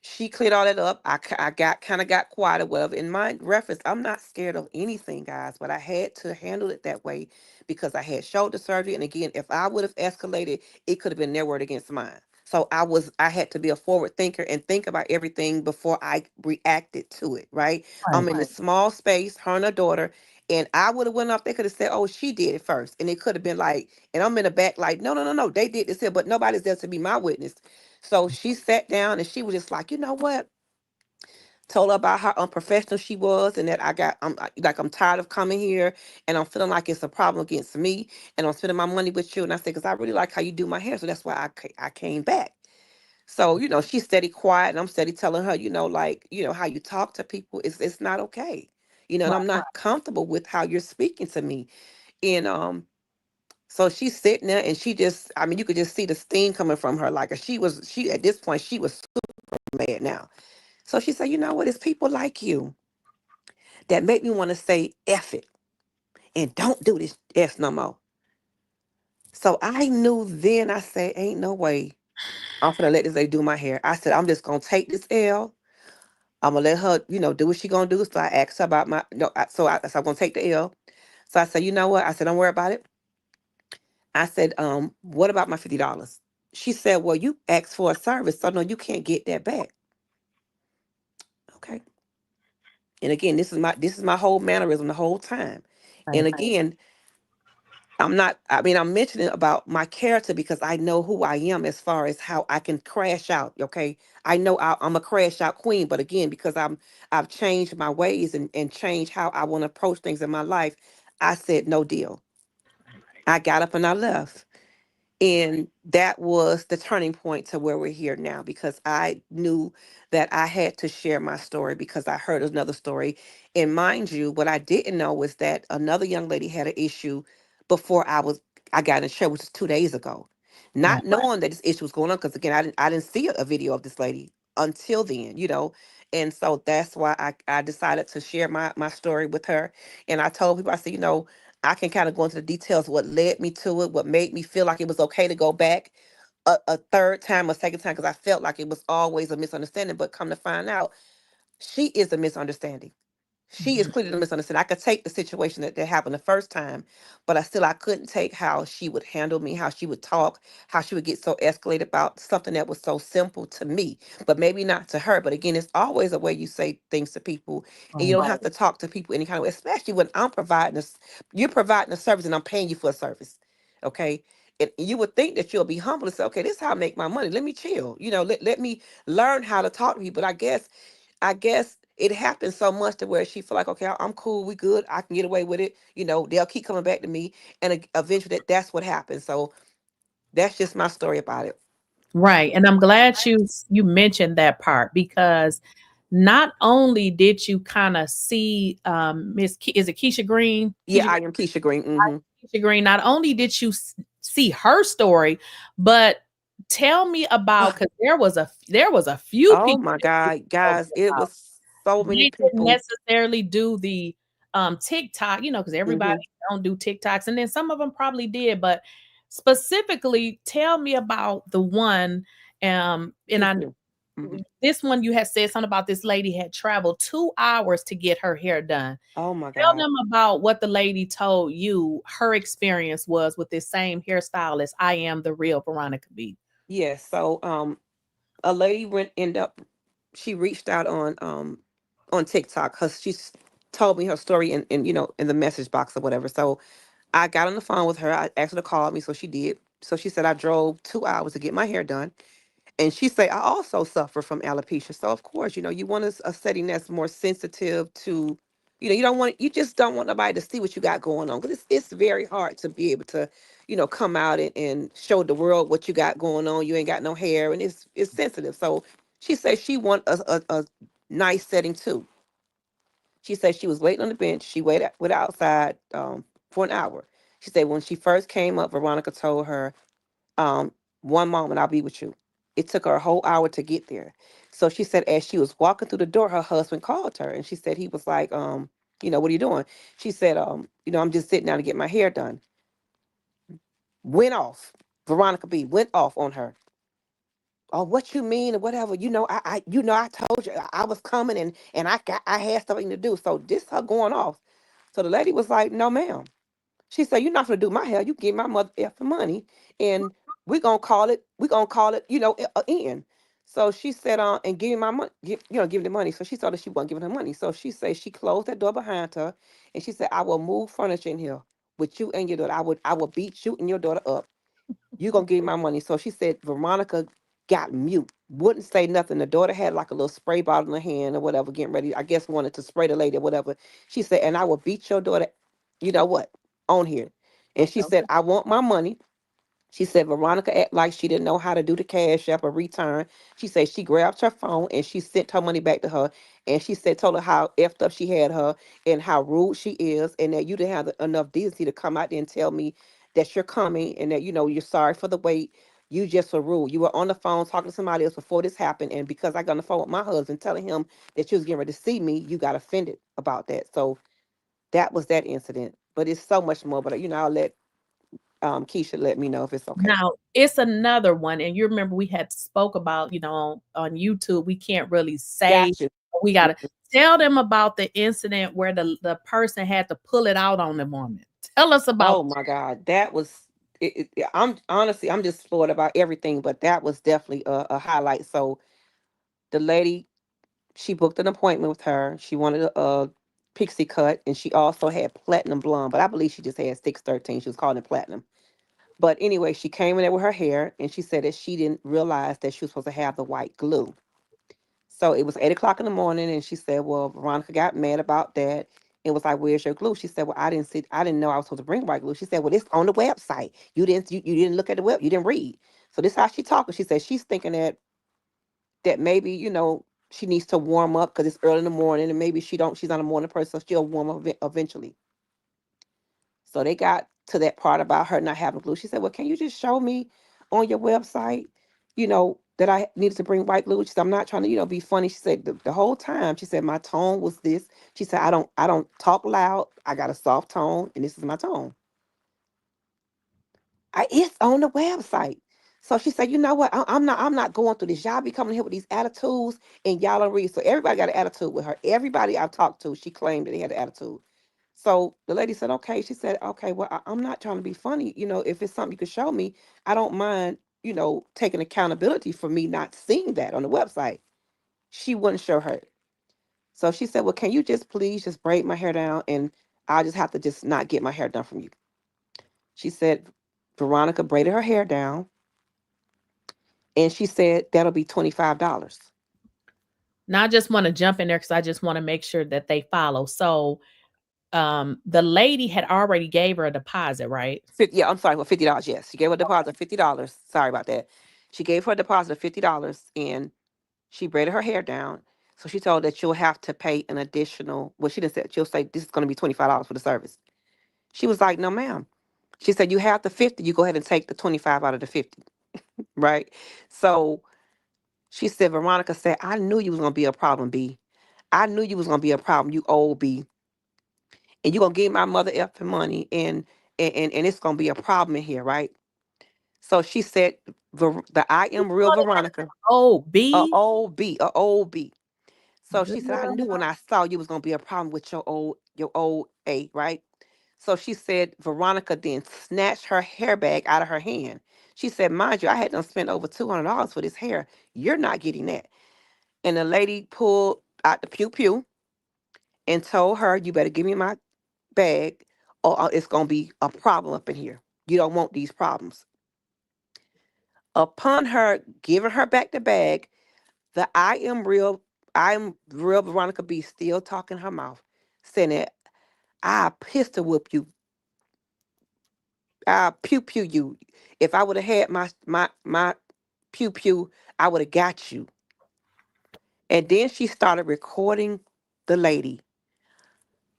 she cleared all that up. I got kind of got quiet or whatever. In my reference, I'm not scared of anything, guys, but I had to handle it that way because I had shoulder surgery. And again, if I would have escalated, it could have been their word against mine. So I had to be a forward thinker and think about everything before I reacted to it, right? I'm Right. in a small space, her and her daughter, and I would have went up. They could have said, "Oh, she did it first," and it could have been like, and I'm in the back, like, "No, no, no, no, they did this here," but nobody's there to be my witness. So she sat down and she was just like, you know what? Told her about how unprofessional she was and that I'm tired of coming here and I'm feeling like it's a problem against me and I'm spending my money with you. And I said, because I really like how you do my hair. So that's why I came back. So, she's steady quiet and I'm steady telling her, like, how you talk to people it's not okay. And I'm not comfortable with how you're speaking to me. And so she's sitting there and she just, I mean, you could just see the steam coming from her. Like she at this point, she was mad now. So she said, you know what? It's people like you that make me want to say F it and don't do this S no more. So I knew then I said, ain't no way I'm gonna let this lady do my hair. I said, I'm just gonna take this L. I'm gonna let her, do what she gonna do. So I asked her about my no, so I'm gonna take the L. So I said, you know what? I said, don't worry about it. I said, what about my $50? She said, well, you asked for a service, so no, you can't get that back. Okay. And again, this is my whole mannerism the whole time. And Right. again, I'm mentioning about my character because I know who I am as far as how I can crash out. Okay. I know I'm a crash out queen, but again, because I've changed my ways and changed how I want to approach things in my life, I said no deal. I got up and I left. And that was the turning point to where we're here now because I knew that I had to share my story because I heard another story. And mind you, what I didn't know was that another young lady had an issue before I got in trouble, which was 2 days ago. Right. Not knowing that this issue was going on, because again, I didn't see a video of this lady until then. And so that's why I decided to share my story with her. And I told people, I said, I can kind of go into the details what led me to it, what made me feel like it was okay to go back a third time, a second time, because I felt like it was always a misunderstanding. But come to find out, she is a misunderstanding. She is Mhm. clearly the misunderstanding. I could take the situation that happened the first time, but I couldn't take how she would handle me, how she would talk, how she would get so escalated about something that was so simple to me, but maybe not to her. But again, it's always a way you say things to people, and you Right. don't have to talk to people any kind of way, especially when I'm providing this, you're providing a service and I'm paying you for a service. Okay. And you would think that you'll be humble and say, okay, this is how I make my money. Let me chill. Let me learn how to talk to people. But I guess it happens so much to where she feel like, okay, I'm cool, we good, I can get away with it. They'll keep coming back to me, and eventually that's what happens. So that's just my story about it. Right. And I'm glad you mentioned that part because not only did you kind of see is it Keisha Green? Yeah, I am Keisha Green. Keisha Green, not only did you see her story, but tell me about because there was a few Oh people my that you God, told guys, me it about. was so many They didn't people. necessarily do the TikTok, because everybody hmm don't do TikToks, and then some of them probably did, but specifically, tell me about the one. And I Keisha. hmm this one you had said something about this lady had traveled 2 hours to get her hair done. Oh my Tell God. them about what the lady told you her experience was with this same hairstylist. I am the real Veronica B. Yes. So a lady went end up she reached out on TikTok because told me her story in the message box or whatever. So I got on the phone with her. I asked her to call me, so she did. So she said I drove 2 hours to get my hair done, and she said I also suffer from alopecia. So of course, you want a setting that's more sensitive to, you just don't want nobody to see what you got going on because it's very hard to be able to, come out and show the world what you got going on. You ain't got no hair, and it's sensitive. So she said she want a nice setting too. She said she was waiting on the bench. She waited outside for an hour. She said when she first came up, Veronica told her, um, One moment, I'll be with you. It took her a whole hour to get there. So she said, as she was walking through the door, her husband called her, and she said he was like, what are you doing? She said, I'm just sitting down to get my hair done. Went off. Veronica B went off on her. Oh, what you mean or whatever? I told you I was coming and I had something to do. So this her going off. So the lady was like, no, ma'am. She said, you're not gonna do my hair. You give my mother effing money, and we're gonna call it, in. So she said, and give me my money, give me the money. So she saw that she wasn't giving her money. So she said she closed that door behind her, and she said, I will move furniture in here with you and your daughter. I will beat you and your daughter up. You gonna give me my money. So she said Veronica got mute, wouldn't say nothing. The daughter had like a little spray bottle in her hand or whatever, getting ready, I guess wanted to spray the lady or whatever. She said, and I will beat your daughter, you know what, on here. And she said, I want my money. She said Veronica act like she didn't know how to do the cash app or return. She said she grabbed her phone and she sent her money back to her. And she said, told her how effed up she had her and how rude she is, and that you didn't have enough decency to come out there and tell me that you're coming and that, you're sorry for the wait. You just were rude. You were on the phone talking to somebody else before this happened. And because I got on the phone with my husband telling him that you was getting ready to see me, you got offended about that. So that was that incident. But it's so much more. But, I'll let Keisha let me know if it's okay. Now, it's another one, and you remember we had spoke about, on YouTube, we can't really say, Got you. we got to tell them about the incident where the person had to pull it out on the woman. Tell us about. Oh my God, that was. I'm honestly, I'm just floored about everything, but that was definitely a highlight. So the lady, she booked an appointment with her. She wanted a pixie cut, and she also had platinum blonde, but I believe she just had 613. She was calling it platinum. But anyway, she came in there with her hair, and she said that she didn't realize that she was supposed to have the white glue. So it was 8 o'clock in the morning, and she said, "Well, Veronica got mad about that and was like, 'Where's your glue?' She said, 'Well, I didn't know I was supposed to bring white glue.' She said, 'Well, it's on the website. You didn't look at the web. You didn't read.' So this is how she talking. She said she's thinking that maybe she needs to warm up because it's early in the morning, and maybe she's not a morning person, so she'll warm up eventually. So they got to that part about her not having glue. She said, 'Well, can you just show me on your website, that I needed to bring white glue?' She said, 'I'm not trying to, be funny.' She said, the whole time, she said, my tone was this. She said, I don't talk loud. I got a soft tone, and this is my tone. It's on the website. So she said, 'You know what? I'm not going through this. Y'all be coming here with these attitudes, and y'all don't read.' So everybody got an attitude with her. Everybody I've talked to, she claimed that they had an attitude. So the lady said, okay. She said, okay, well, I'm not trying to be funny. If it's something you could show me, I don't mind, taking accountability for me not seeing that on the website. She wouldn't show her. So she said, well, can you just please just braid my hair down, and I'll just have to just not get my hair done from you. She said, Veronica braided her hair down, and she said, that'll be $25. Now, I just want to jump in there because I just want to make sure that they follow. So, the lady had already gave her a deposit, right? Yeah, I'm sorry, well, $50. Yes, she gave her a deposit of $50. Sorry about that. She gave her a deposit of $50, and she braided her hair down. So she told that you'll have to pay an additional, well, she didn't say, she'll say this is going to be $25 for the service. She was like, no, ma'am. She said, you have the 50, you go ahead and take the 25 out of the 50, right? So she said, Veronica said, I knew you was going to be a problem, B. I knew you was going to be a problem, you old B. And you're going to give my mother effing money, and it's going to be a problem in here, right? So she said, the I am real Veronica, Oh, B. a old B. So she said, I Girl. knew when I saw you was gonna be a problem with your old A, right? So she said Veronica then snatched her hair bag out of her hand. She said, mind you, I had done spent over $200 for this hair. You're not getting that. And the lady pulled out the pew pew and told her, you better give me my bag, or it's gonna be a problem up in here. You don't want these problems. Upon her giving her back the bag, the I am real Veronica B still talking her mouth, saying that I pistol whip you, I pew pew you. If I would have had my pew pew, I would have got you. And then she started recording the lady.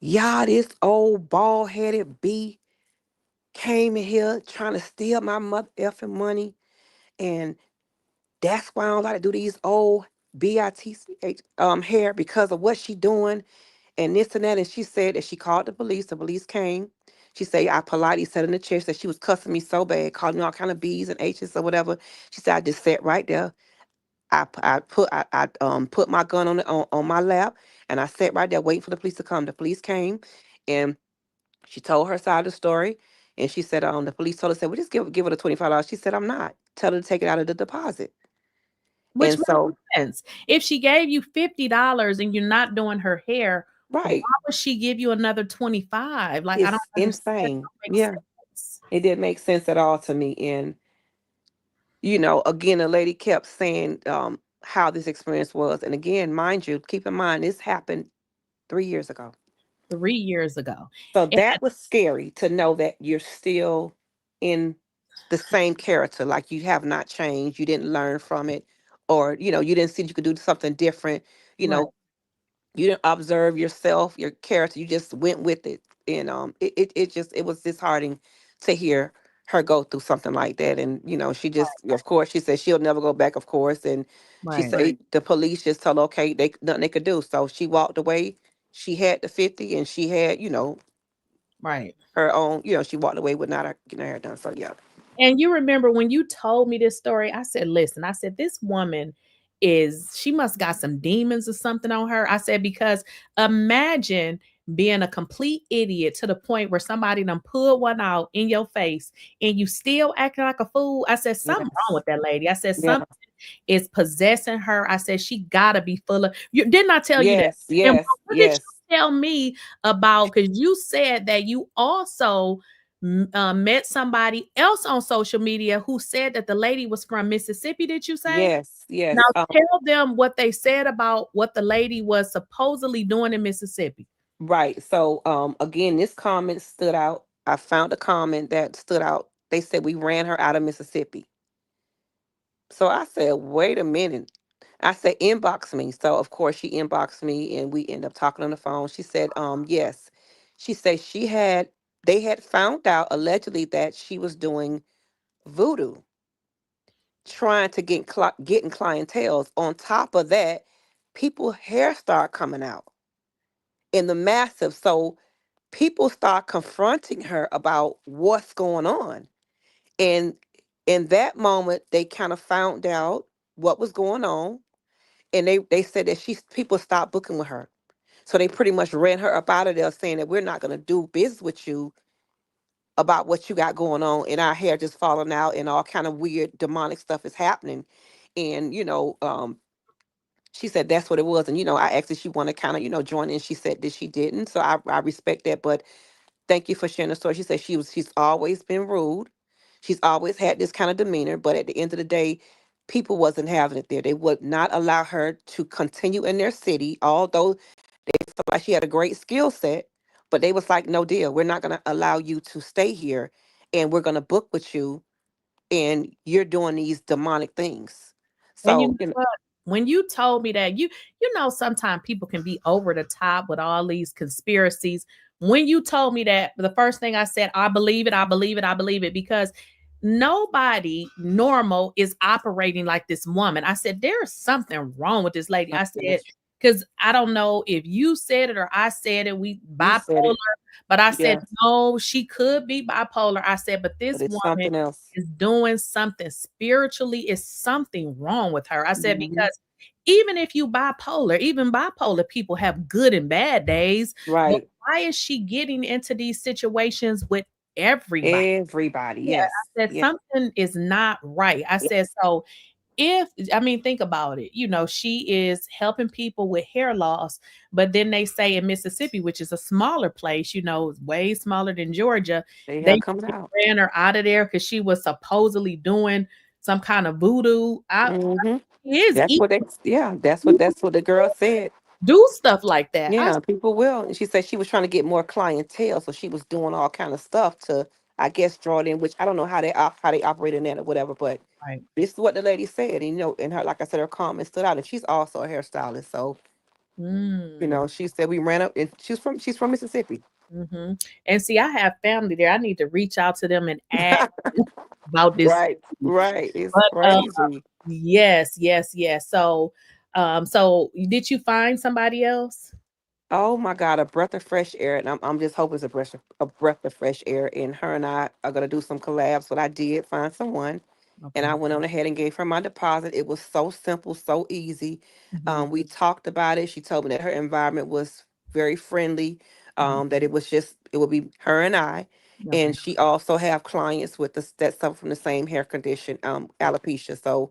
Y'all, this old bald headed B came in here trying to steal my mother effing money. And that's why I don't like to do these old BITCH hair because of what she doing and this and that. And she said that she called the police came. She said I politely sat in the chair, said she was cussing me so bad, calling me all kind of B's and H's or whatever. She said I just sat right there. I put my gun on my lap and I sat right there waiting for the police to come. The police came and she told her side of the story. And she said, the police told her, said, well, just give her the $25. She said, I'm not. Tell her to take it out of the deposit. Which And so, makes sense. If she gave you $50 and you're not doing her hair, why right, would she give you another 25? Like, I don't it's understand. It insane. don't make Yeah, sense. it didn't make sense at all to me. And, again, the lady kept saying how this experience was. And again, mind you, keep in mind, this happened 3 years ago. 3 years ago. So And that was scary to know that you're still in the same character, like you have not changed, you didn't learn from it, or you didn't see you could do something different. You right, know, you didn't observe yourself, your character, you just went with it. And it was disheartening to hear her go through something like that. And she just, of course, she said she'll never go back, of course. And she right, said the police just told her, okay, they nothing they could do. So she walked away. She had the 50 and she had, right. her own, she walked away with not her getting her hair done. So yeah. And you remember when you told me this story, I said, listen, I said, this woman she must got some demons or something on her. I said, because imagine being a complete idiot to the point where somebody done pulled one out in your face and you still acting like a fool. I said, something wrong Yes. with that lady. I said, Yeah. something is possessing her. I said, she gotta be full of you. Didn't I tell you that? Yes. And Yes. what did Yes. you tell me about? Because you said that you also met somebody else on social media who said that the lady was from Mississippi. Did you say? Yes. Now Yes. tell them what they said about what the lady was supposedly doing in Mississippi. Right. So again, this comment stood out. I found a comment that stood out. They said we ran her out of Mississippi. So I said, wait a minute. I said, inbox me. So of course she inboxed me and we ended up talking on the phone. She said, yes. She said they had found out allegedly that she was doing voodoo, trying to getting clientels. On top of that, people hair start coming out in the massive. So people start confronting her about what's going on. And in that moment, they kind of found out what was going on. And they said that people stopped booking with her. So they pretty much ran her up out of there saying that we're not going to do business with you about what you got going on, and our hair just falling out and all kind of weird demonic stuff is happening. And she said that's what it was. And I asked if she wanted to kind of join in. She said that she didn't, so I respect that. But thank you for sharing the story. She said she's always been rude. She's always had this kind of demeanor, but at the end of the day, people wasn't having it there. They would not allow her to continue in their city, although they felt like she had a great skill set. But they was like, no deal. We're not going to allow you to stay here, and we're going to book with you, and you're doing these demonic things. And you So, know what? When you told me that, you know, sometimes people can be over the top with all these conspiracies. When you told me that, the first thing I said, I believe it, I believe it, I believe it, because nobody normal is operating like this woman. I said, there's something wrong with this lady. I said, because I don't know if you said it or I said it, we you said bipolar, it. but I said, Yeah, no, she could be bipolar. I said, but but this it's woman something else. is doing something spiritually, is something wrong with her. I said, Mhm. because even if you bipolar, even bipolar people have good and bad days. But Right. why is she getting into these situations with everybody? Everybody. Yeah, Yes. I said Yes. something is not right. I said, Yes. so if I mean, think about it, you know, she is helping people with hair loss, but then they say in Mississippi, which is a smaller place, you know, way smaller than Georgia, They they have coming out. ran her out of there because she was supposedly doing some kind of voodoo. Hmm. She is That's what they. Yeah. That's what the girl said. do stuff like that. Yeah, people will. And she said she was trying to get more clientele, so she was doing all kind of stuff to, I guess, draw it in. Which I don't know how they operate in that or whatever. But Right. this is what the lady said. And, and her, like I said, her comment stood out. And she's also a hairstylist, so Mm. she said we ran up, and she's from Mississippi. And see, I have family there. I need to reach out to them and ask. about this. Right, right. It's But crazy. yes, yes, yes. So so did you find somebody else? Oh my God, a breath of fresh air. And I'm just hoping it's a breath of fresh air. And her and I are gonna do some collabs. But I did find someone, and I Okay. went on ahead and gave her my deposit. It was so simple, so easy. Mhm, We talked about it. She told me that her environment was very friendly. mhm. That it would be her and I. Okay. And she also have clients with us that suffer from the same hair condition, alopecia. So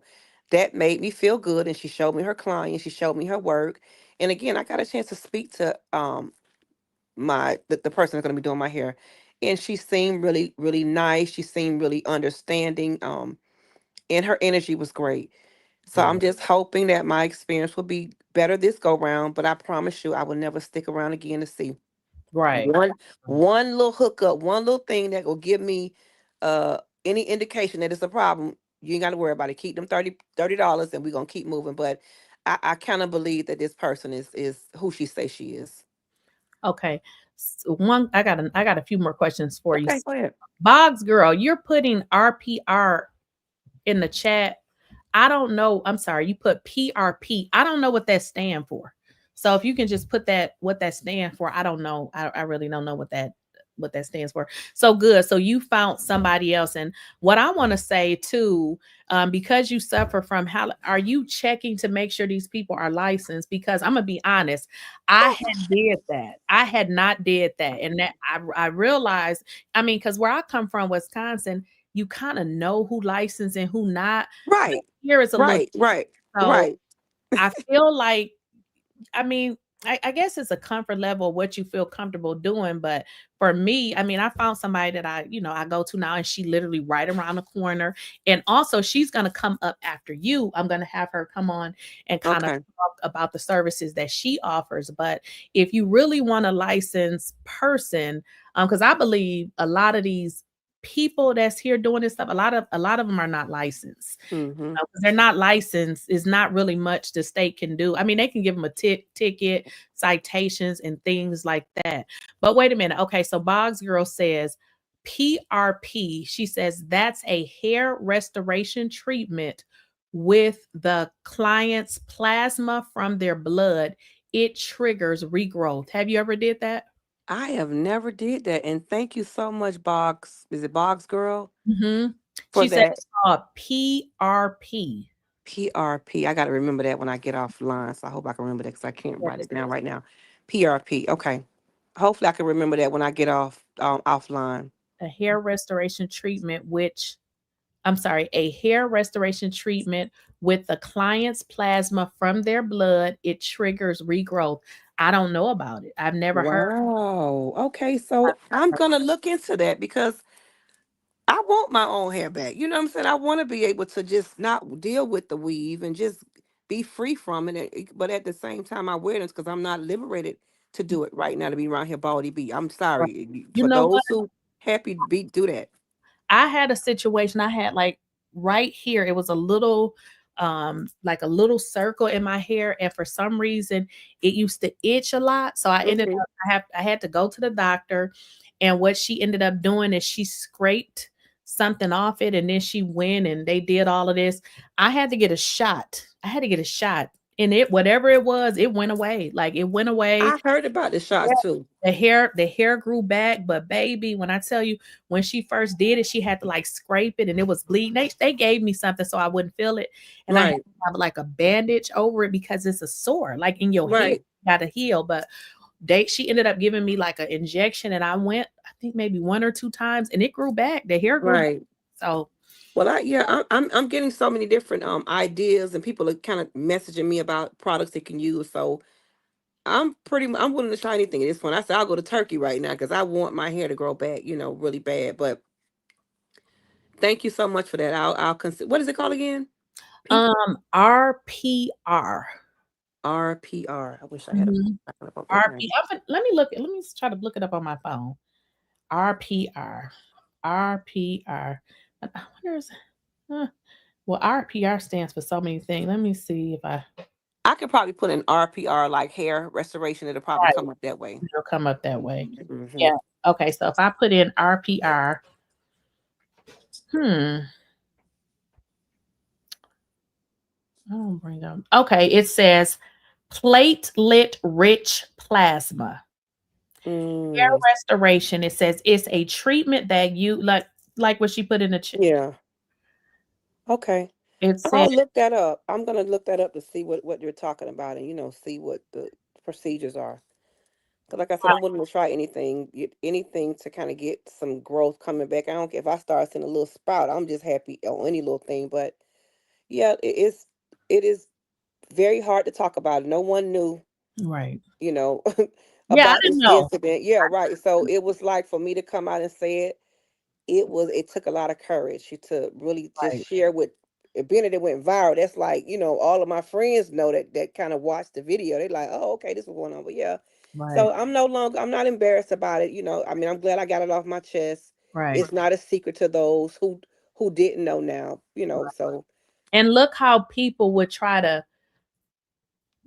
that made me feel good. And she showed me her clients. She showed me her work. And again, I got a chance to speak to the person that's going to be doing my hair, and she seemed really really nice. She seemed really understanding, and her energy was great. So Good. I'm just hoping that my experience will be better this go round, but I promise you I will never stick around again to see Right. one little hookup, one little thing that will give me any indication that it's a problem. You ain't got to worry about it. Keep them $30 and we're going to keep moving. But I kind of believe that this person is who she says she is. Okay. One, I got a few more questions for you. Okay, go ahead. Boggs girl, you're putting RPR in the chat. I don't know. I'm sorry. You put PRP. I don't know what that stand for. So if you can just put that what that stand for, I don't know. I really don't know what that stands for. So good. So you found somebody else. And what I want to say too, because you suffer from how are you checking to make sure these people are licensed? Because I'm gonna be honest, I had did that. I had not did that. And that I realized, I mean, because where I come from, Wisconsin, you kind of know who licensed and who not. But Right, here is a little right, right, so right. I feel like I mean, I guess it's a comfort level of what you feel comfortable doing. But for me, I mean, I found somebody that I go to now, and she literally right around the corner. And also, she's gonna come up after you. I'm gonna have her come on and kind of Okay. talk about the services that she offers. But if you really want a licensed person, because I believe a lot of these people that's here doing this stuff, a lot of them are not licensed. Mm-hmm. 'Cause they're not licensed, is not really much the state can do. I mean, they can give them a ticket, citations, and things like that. But wait a minute. Okay, so Boggs Girl says PRP. She says that's a hair restoration treatment with the client's plasma from their blood. It triggers regrowth. Have you ever did that? I have never did that, and thank you so much, Boggs. Is it Boggs Girl Mhm. for She said that it's called PRP. PRP? I got to remember that when I get offline. So I hope I can remember that because I can't write Yes. it down right now. PRP. Okay. Hopefully I can remember that when I get offline. A hair restoration treatment, which I'm sorry, a hair restoration treatment with the client's plasma from their blood. It triggers regrowth. I don't know about it. I've never heard. Wow. Okay, so I'm gonna look into that because I want my own hair back. You know what I'm saying? I want to be able to just not deal with the weave and just be free from it. But at the same time, I wear this because I'm not liberated to do it right now to be around here baldy beat. I'm sorry You for know what? those who happy to be do that. I had a situation. I had like right here, it was a little like a little circle in my hair, and for some reason it used to itch a lot. So I ended Hmm. up I had to go to the doctor, and what she ended up doing is she scraped something off it, and then she went and they did all of this. I had to get a shot. I had to get a shot. And it whatever it was, it went away. Like it went away. I heard about the shots too. The hair grew back, but baby, when I tell you, when she first did it, she had to like scrape it and it was bleeding. They gave me something so I wouldn't feel it, and I had Right, to have like a bandage over it because it's a sore, like in your hair, right, got to heal. But she ended up giving me like an injection, and I went, I think maybe one or two times, and it grew back. The hair grew back. right. So Well, I'm getting so many different ideas, and people are kind of messaging me about products they can use. So I'm willing to try anything at this point. I said I'll go to Turkey right now because I want my hair to grow back, really bad. But thank you so much for that. I'll consider. What is it called again? P RPR. RPR. I wish I had a Mhm. backup of that RP. name. Let me look. Let me try to look it up on my phone. RPR. RPR. I wonder is huh. Well, RPR stands for so many things. Let me see if I I could probably put an RPR like hair restoration. It'll probably right. come up that way. It'll come up that way. Hmm. Yeah. Okay. So if I put in RPR, I don't bring up. Okay, it says platelet-rich plasma. Hair restoration. It says it's a treatment that you like what she put in the chat. Yeah. Okay. It says I'll look that up. I'm gonna look that up to see what you're talking about, and see what the procedures are. Cause like I said, I'm willing to try anything to kind of get some growth coming back. I don't care if I start seeing a little sprout. I'm just happy on any little thing. But yeah, it is very hard to talk about. No one knew, right. you know, Yeah, I about didn't this know. incident. Yeah, right. So it was like for me to come out and say it. It took a lot of courage to really just Right, share with being that it went viral. That's like, all of my friends know that kind of watched the video. They're like, oh, okay, this is going on. But yeah. right, So I'm not embarrassed about it. I mean, I'm glad I got it off my chest. right. It's not a secret to those who didn't know now. So And look how people would try to,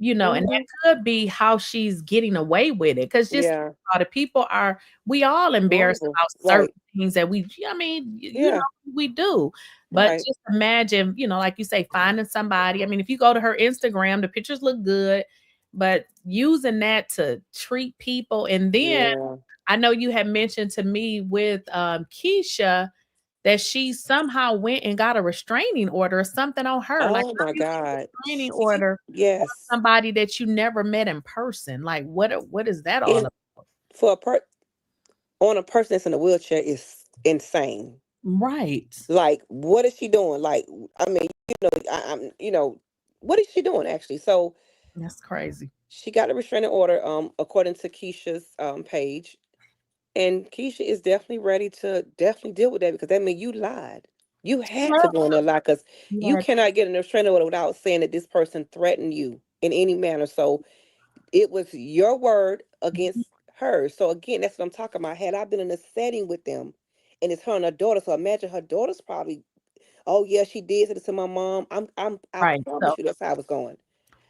and that hmm could be how she's getting away with it. Because just think yeah, about it, we all embarrassed vulnerable. about certain Right. things that I mean, Yeah. we do. But Right. just imagine, like you say, finding somebody. I mean, if you go to her Instagram, the pictures look good, but using that to treat people. And then Yeah. I know you had mentioned to me with Keisha that she somehow went and got a restraining order or something on her. Like, Oh how my do you get a God. restraining order Yes. somebody that you never met in person? Like, what is that all And about? for on a person that's in a wheelchair is insane. Right. Like, what is she doing? Like, I mean, I'm, what is she doing actually? So That's crazy. she got a restraining order, according to Keisha's page, and Keisha is definitely ready to definitely deal with that because that means you lied. You had to go in there lie because you Yeah. cannot get a restraining order without saying that this person threatened you in any manner. So it was your word against hers. So again, that's what I'm talking about. Had I been in a setting with them, and it's her and her daughter, so imagine her daughter's probably, oh yeah, she did say this to my mom. I Right. promise you that's how I was going.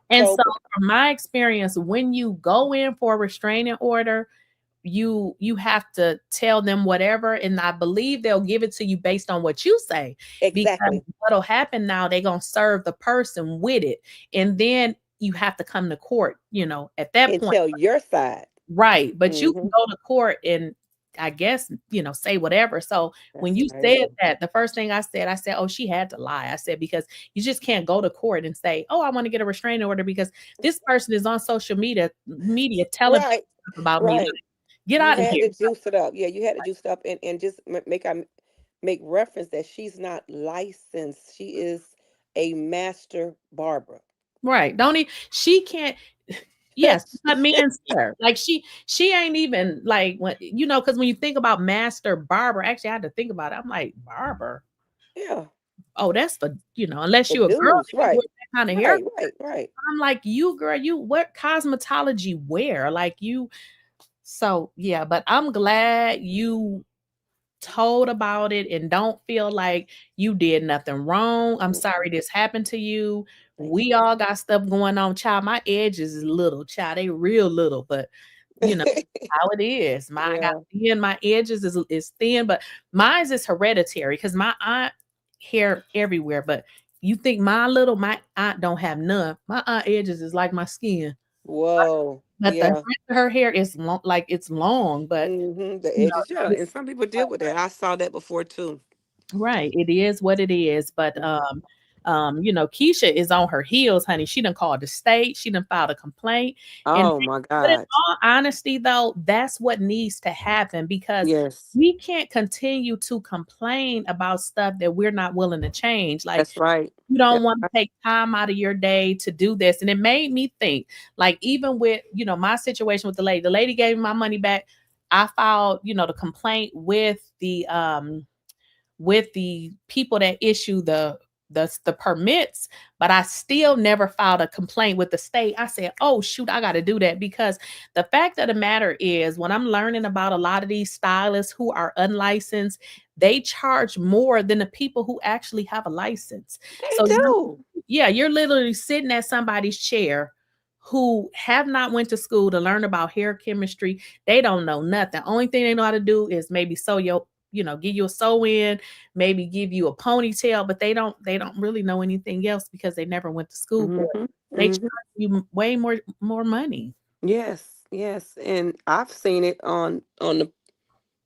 And So, so but from my experience, when you go in for a restraining order, you have to tell them whatever, and I believe they'll give it to you based on what you say, because exactly, what'll happen now, they're gonna serve the person with it, and then you have to come to court, at that and point. tell your side. Right, but you can Hmm. go to court and I guess, say whatever. So when That's you said crazy. that, the first thing I said, "Oh, she had to lie." I said, "Because you just can't go to court and say, 'Oh, I want to get a restraining order because this person is on social media telling Right, people about me.' right. Get You out of had here." to juice it up. Yeah, you had to juice it up and just make reference that she's not licensed. She is a master barber. Right. Don't she can't. Yes, but men sir. Like she ain't even like when because when you think about master barber, actually I had to think about it. I'm like, barber. Yeah, Oh, that's for, unless the you a girl dudes. and you wear Right, that kind of hair. right, right, right. I'm like, you girl, you what cosmetology wear? Like you. So yeah, but I'm glad you told about it and don't feel like you did nothing wrong. I'm sorry Mhm. this happened to you. Thank We all got stuff going on. Child, my edges is little, child. They real little, but you know you. how it is. I got Yeah. thin, my edges is thin, but mine's is hereditary because my aunt hair everywhere. But you think my aunt don't have none. My aunt edges is like my skin. Whoa. But the Yeah. rest of her hair is long, like it's long, but The edges. Yeah, and some people deal with that. I saw that before too. right. It is what it is. But Mhm. Keisha is on her heels, honey. She done called the state, she done filed a complaint. And Oh my but in God. all honesty, though, that's what needs to happen because Yes, we can't continue to complain about stuff that we're not willing to change. Like that's right. you don't That's want to right. take time out of your day to do this. And it made me think, like, even with, my situation with the lady gave me my money back. I filed, the complaint with the people that issue the permits, but I still never filed a complaint with the state. I said, "Oh shoot, I got to do that," because the fact of the matter is, when I'm learning about a lot of these stylists who are unlicensed, they charge more than the people who actually have a license. They So do. you're literally sitting at somebody's chair who have not went to school to learn about hair chemistry. They don't know nothing. Only thing they know how to do is maybe sew your give you a sew-in, maybe give you a ponytail, but they don't really know anything else because they never went to school for it. They charge you way more money. Yes, yes, and I've seen it on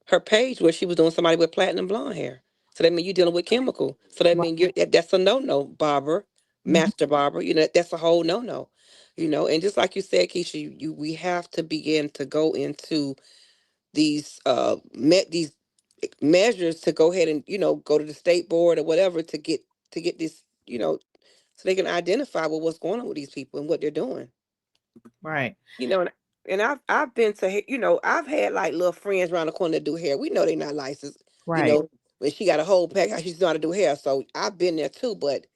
her page where she was doing somebody with platinum blonde hair. So that means you're dealing with chemical. So that means that's a no barber, master barber. That's a whole no. And just like you said, Keisha, we have to begin to go into these these measures to go ahead and go to the state board or whatever to get this so they can identify what's going on with these people and what they're doing. Right. And I've been to I've had like little friends around the corner that do hair. We know they're not licensed. Right. When she got a whole pack, how she's know how to do hair. So I've been there too. But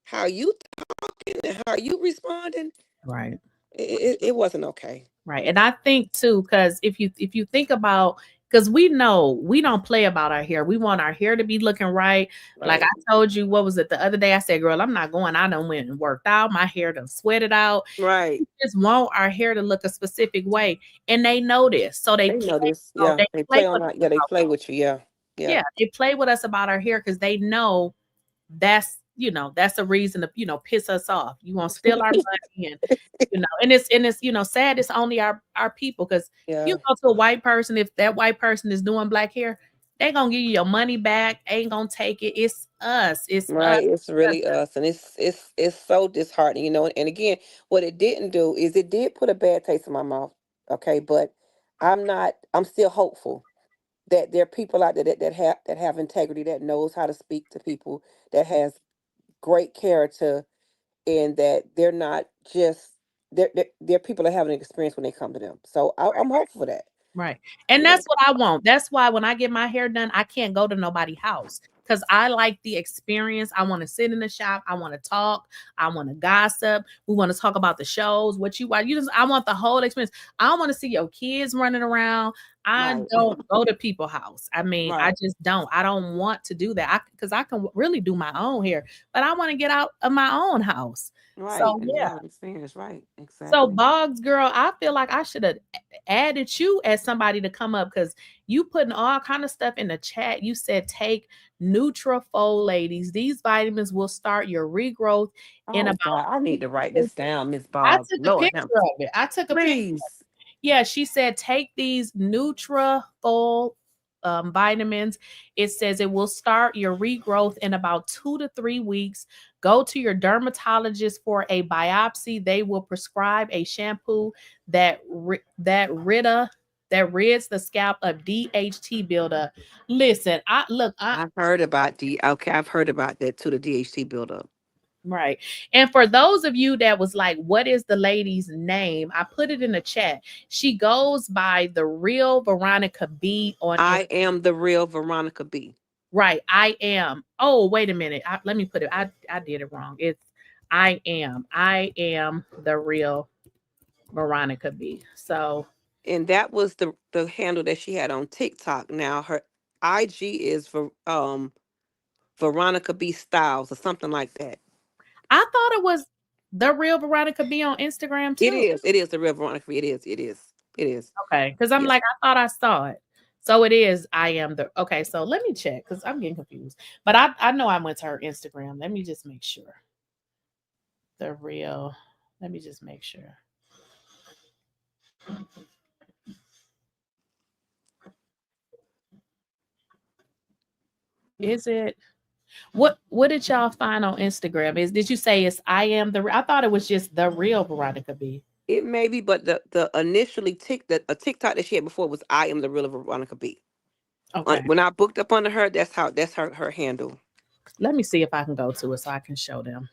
how you talking and how you responding, Right. it wasn't okay. Right. And I think too, because if you think about, because we know we don't play about our hair. We want our hair to be looking right. Like I told you, what was it the other day? I said, girl, I'm not going. I done went and worked out. My hair done sweated out. Right. We just want our hair to look a specific way. And they know this. So they know this. Yeah. They play on that. Yeah, they play with you. Yeah. Yeah. They play with us about our hair because they know that's that's a reason to piss us off. You want to steal our money, and it's sad. It's only our people, because you go to a white person, if that white person is doing black hair, they gonna give you your money back, ain't gonna take it. It's us. It's right. us. It's really us, and it's so disheartening. And again, what it didn't do is it did put a bad taste in my mouth. Okay, but I'm still hopeful that there are people out there that have integrity, that knows how to speak to people, that has great character, and that they're not just they're people that have an experience when they come to them. So I'm hopeful for that. Right. And that's what I want. That's why when I get my hair done, I can't go to nobody's house, because I like the experience. I want to sit in the shop. I want to talk. I want to gossip. We want to talk about the shows, what you watch. I want the whole experience. I don't want to see your kids running around. I don't go to people's house. I mean, I just don't. I don't want to do that, because I can really do my own hair, but I want to get out of my own house. Right. So and yeah. Experience. Right. Exactly. So Boggs, girl, I feel like I should have added you as somebody to come up, because you putting all kind of stuff in the chat. You said take Nutrafol, ladies. These vitamins will start your regrowth in about. God, I need to write this down, Miss Boggs. I took a picture of it. I took a picture. Yeah, she said take these Nutrafol vitamins. It says it will start your regrowth in about 2 to 3 weeks. Go to your dermatologist for a biopsy. They will prescribe a shampoo that rids the scalp of DHT buildup. Listen, I've heard about I've heard about that too, the DHT buildup. Right. And for those of you that was like, what is the lady's name? I put it in the chat. She goes by the real Veronica B on I am the real Veronica B. Right. I am. Oh, wait a minute. Let me put it. I did it wrong. It's I am the real Veronica B. So, and that was the handle that she had on TikTok. Now her IG is for Veronica B Styles or something like that. I thought it was the real Veronica B on Instagram too. It is the real Veronica B. It is. Okay, because I'm like, I thought I saw it. So it is. I am the. Okay, so let me check, because I'm getting confused. But I know I went to her Instagram. Let me just make sure. The real. Let me just make sure. Is it? What did y'all find on Instagram? Did you say it's I am the? I thought it was just the real Veronica B. It may be, but the initially a TikTok that she had before was I am the real Veronica B. Okay. When I booked up under her, that's her handle. Let me see if I can go to it so I can show them.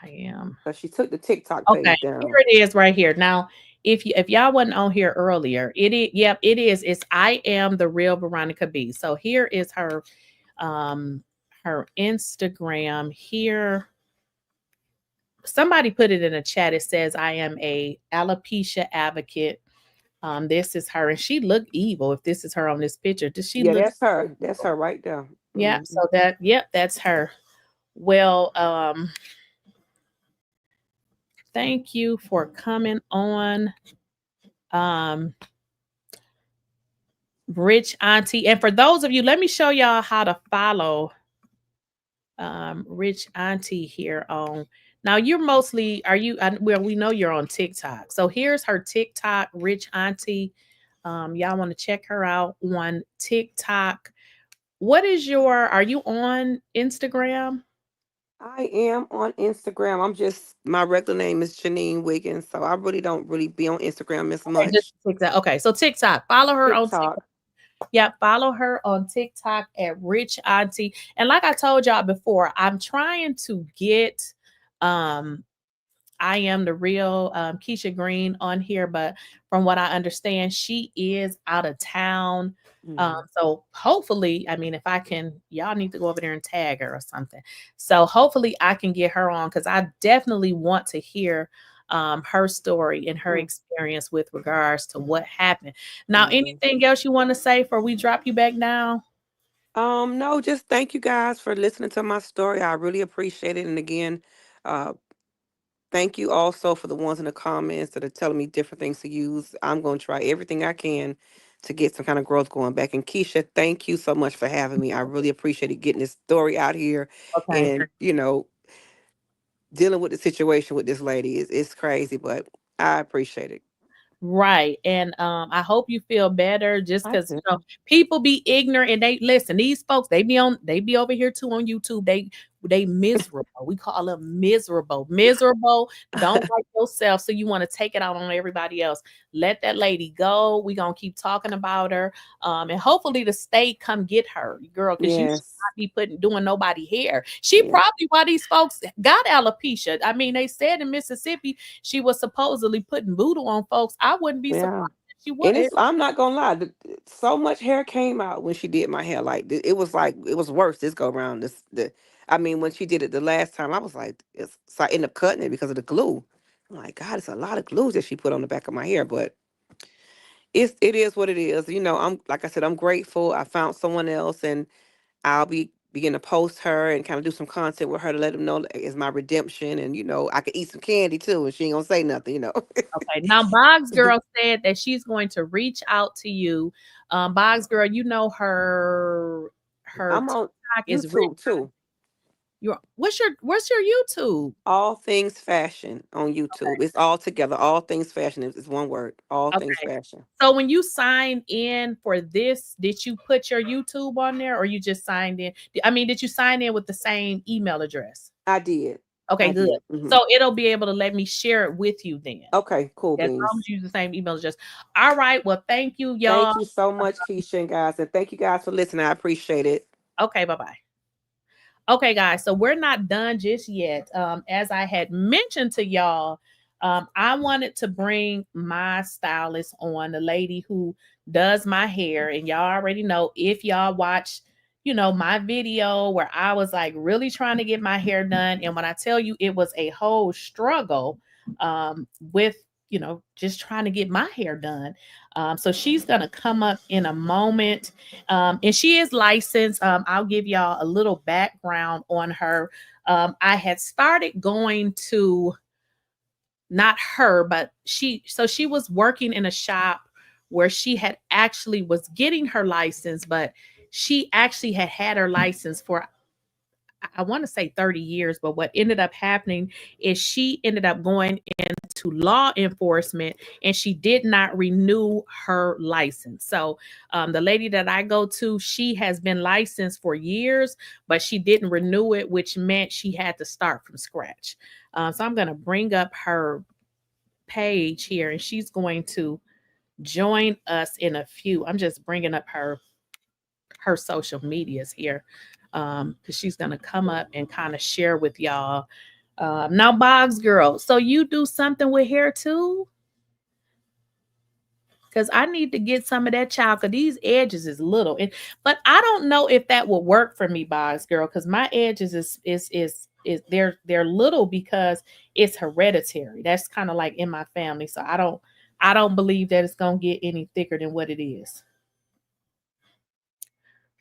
I am. So she took the TikTok page down. Here it is right here. Now, if y'all wasn't on here earlier, it is. It's I am the real Veronica B. So here is her Instagram here. Somebody put it in a chat. It says I am a alopecia advocate. This is her, and she looked evil. If this is her on this picture, does she? Yeah, that's her. That's her right there. Yeah. So that's her. Well, thank you for coming on. Rich Auntie. And for those of you, let me show y'all how to follow Rich Auntie here on. Now you're mostly, well, we know you're on TikTok. So here's her TikTok, Rich Auntie. Y'all want to check her out on TikTok. Are you on Instagram? I am on Instagram. My regular name is Janine Wiggins, so I really don't really be on Instagram as Okay, just much. TikTok. Okay, so TikTok. Follow her on TikTok. TikTok. Yeah, follow her on TikTok at Rich Auntie. And like I told y'all before, I'm trying to get I am the real Keisha Green on here, but from what I understand, she is out of town. So hopefully, I mean, if I can, y'all need to go over there and tag her or something. So hopefully I can get her on because I definitely want to hear her story and her experience with regards to what happened. Now, anything else you want to say before we drop you back down? No, just thank you guys for listening to my story. I really appreciate it. And again, uh, thank you also for the ones in the comments that are telling me different things to use. I'm going to try everything I can to get some kind of growth going back. And Keisha, thank you so much for having me. I really appreciated getting this story out here Okay. and, dealing with the situation with this lady. It's crazy, but I appreciate it. Right. And I hope you feel better just I because do. people be ignorant and they listen, these folks, they be over here too on YouTube. They miserable. We call them miserable. Miserable. Don't like yourself. So you want to take it out on everybody else. Let that lady go. We gonna keep talking about her. And hopefully the state come get her, girl, because you should Yes. not be doing nobody hair. She Yeah. probably why these folks got alopecia. I mean, they said in Mississippi she was supposedly putting voodoo on folks. I wouldn't be Yeah. surprised if she And was. I'm not gonna lie, so much hair came out when she did my hair. Like it was worse this go around. I mean, when she did it the last time, I was like, so I ended up cutting it because of the glue. I'm like, God, it's a lot of glue that she put on the back of my hair, but it is what it is. I'm like I said, I'm grateful. I found someone else, and I'll begin to post her and kind of do some content with her to let them know that it's my redemption, and I could eat some candy too, and she ain't gonna say nothing. Okay. Now, Boggs Girl said that she's going to reach out to you. Boggs Girl, you know her I'm on TikTok is YouTube too. what's your YouTube? All things fashion on YouTube. It's all together. All things fashion is one word. All things Okay. fashion. So when you signed in for this, did you put your YouTube on there or you just signed in? I mean, did you sign in with the same email address? I did. Okay, I good. did. So it'll be able to let me share it with you then. Okay, cool As beans. long as you use the same email address. All right. Well, thank you, y'all. Thank you so much, Keisha and guys. And thank you guys for listening. I appreciate it. Okay, bye-bye. Okay, guys, so we're not done just yet. As I had mentioned to y'all, I wanted to bring my stylist on, the lady who does my hair. And y'all already know, if y'all watch, my video where I was like really trying to get my hair done. And when I tell you it was a whole struggle with, just trying to get my hair done. So she's going to come up in a moment. And she is licensed. I'll give y'all a little background on her. I had started going to, not her, but she was working in a shop where she had actually was getting her license, but she actually had her license for, I want to say 30 years, but what ended up happening is she ended up going into law enforcement and she did not renew her license. So the lady that I go to, she has been licensed for years, but she didn't renew it, which meant she had to start from scratch. So I'm going to bring up her page here and she's going to join us in a few. I'm just bringing up her social medias here because she's going to come up and kind of share with y'all. Now, Boggs Girl, so you do something with hair too? Because I need to get some of that child because these edges is little. But I don't know if that will work for me, Boggs Girl, because my edges is they're little because it's hereditary. That's kind of like in my family. So I don't believe that it's gonna get any thicker than what it is.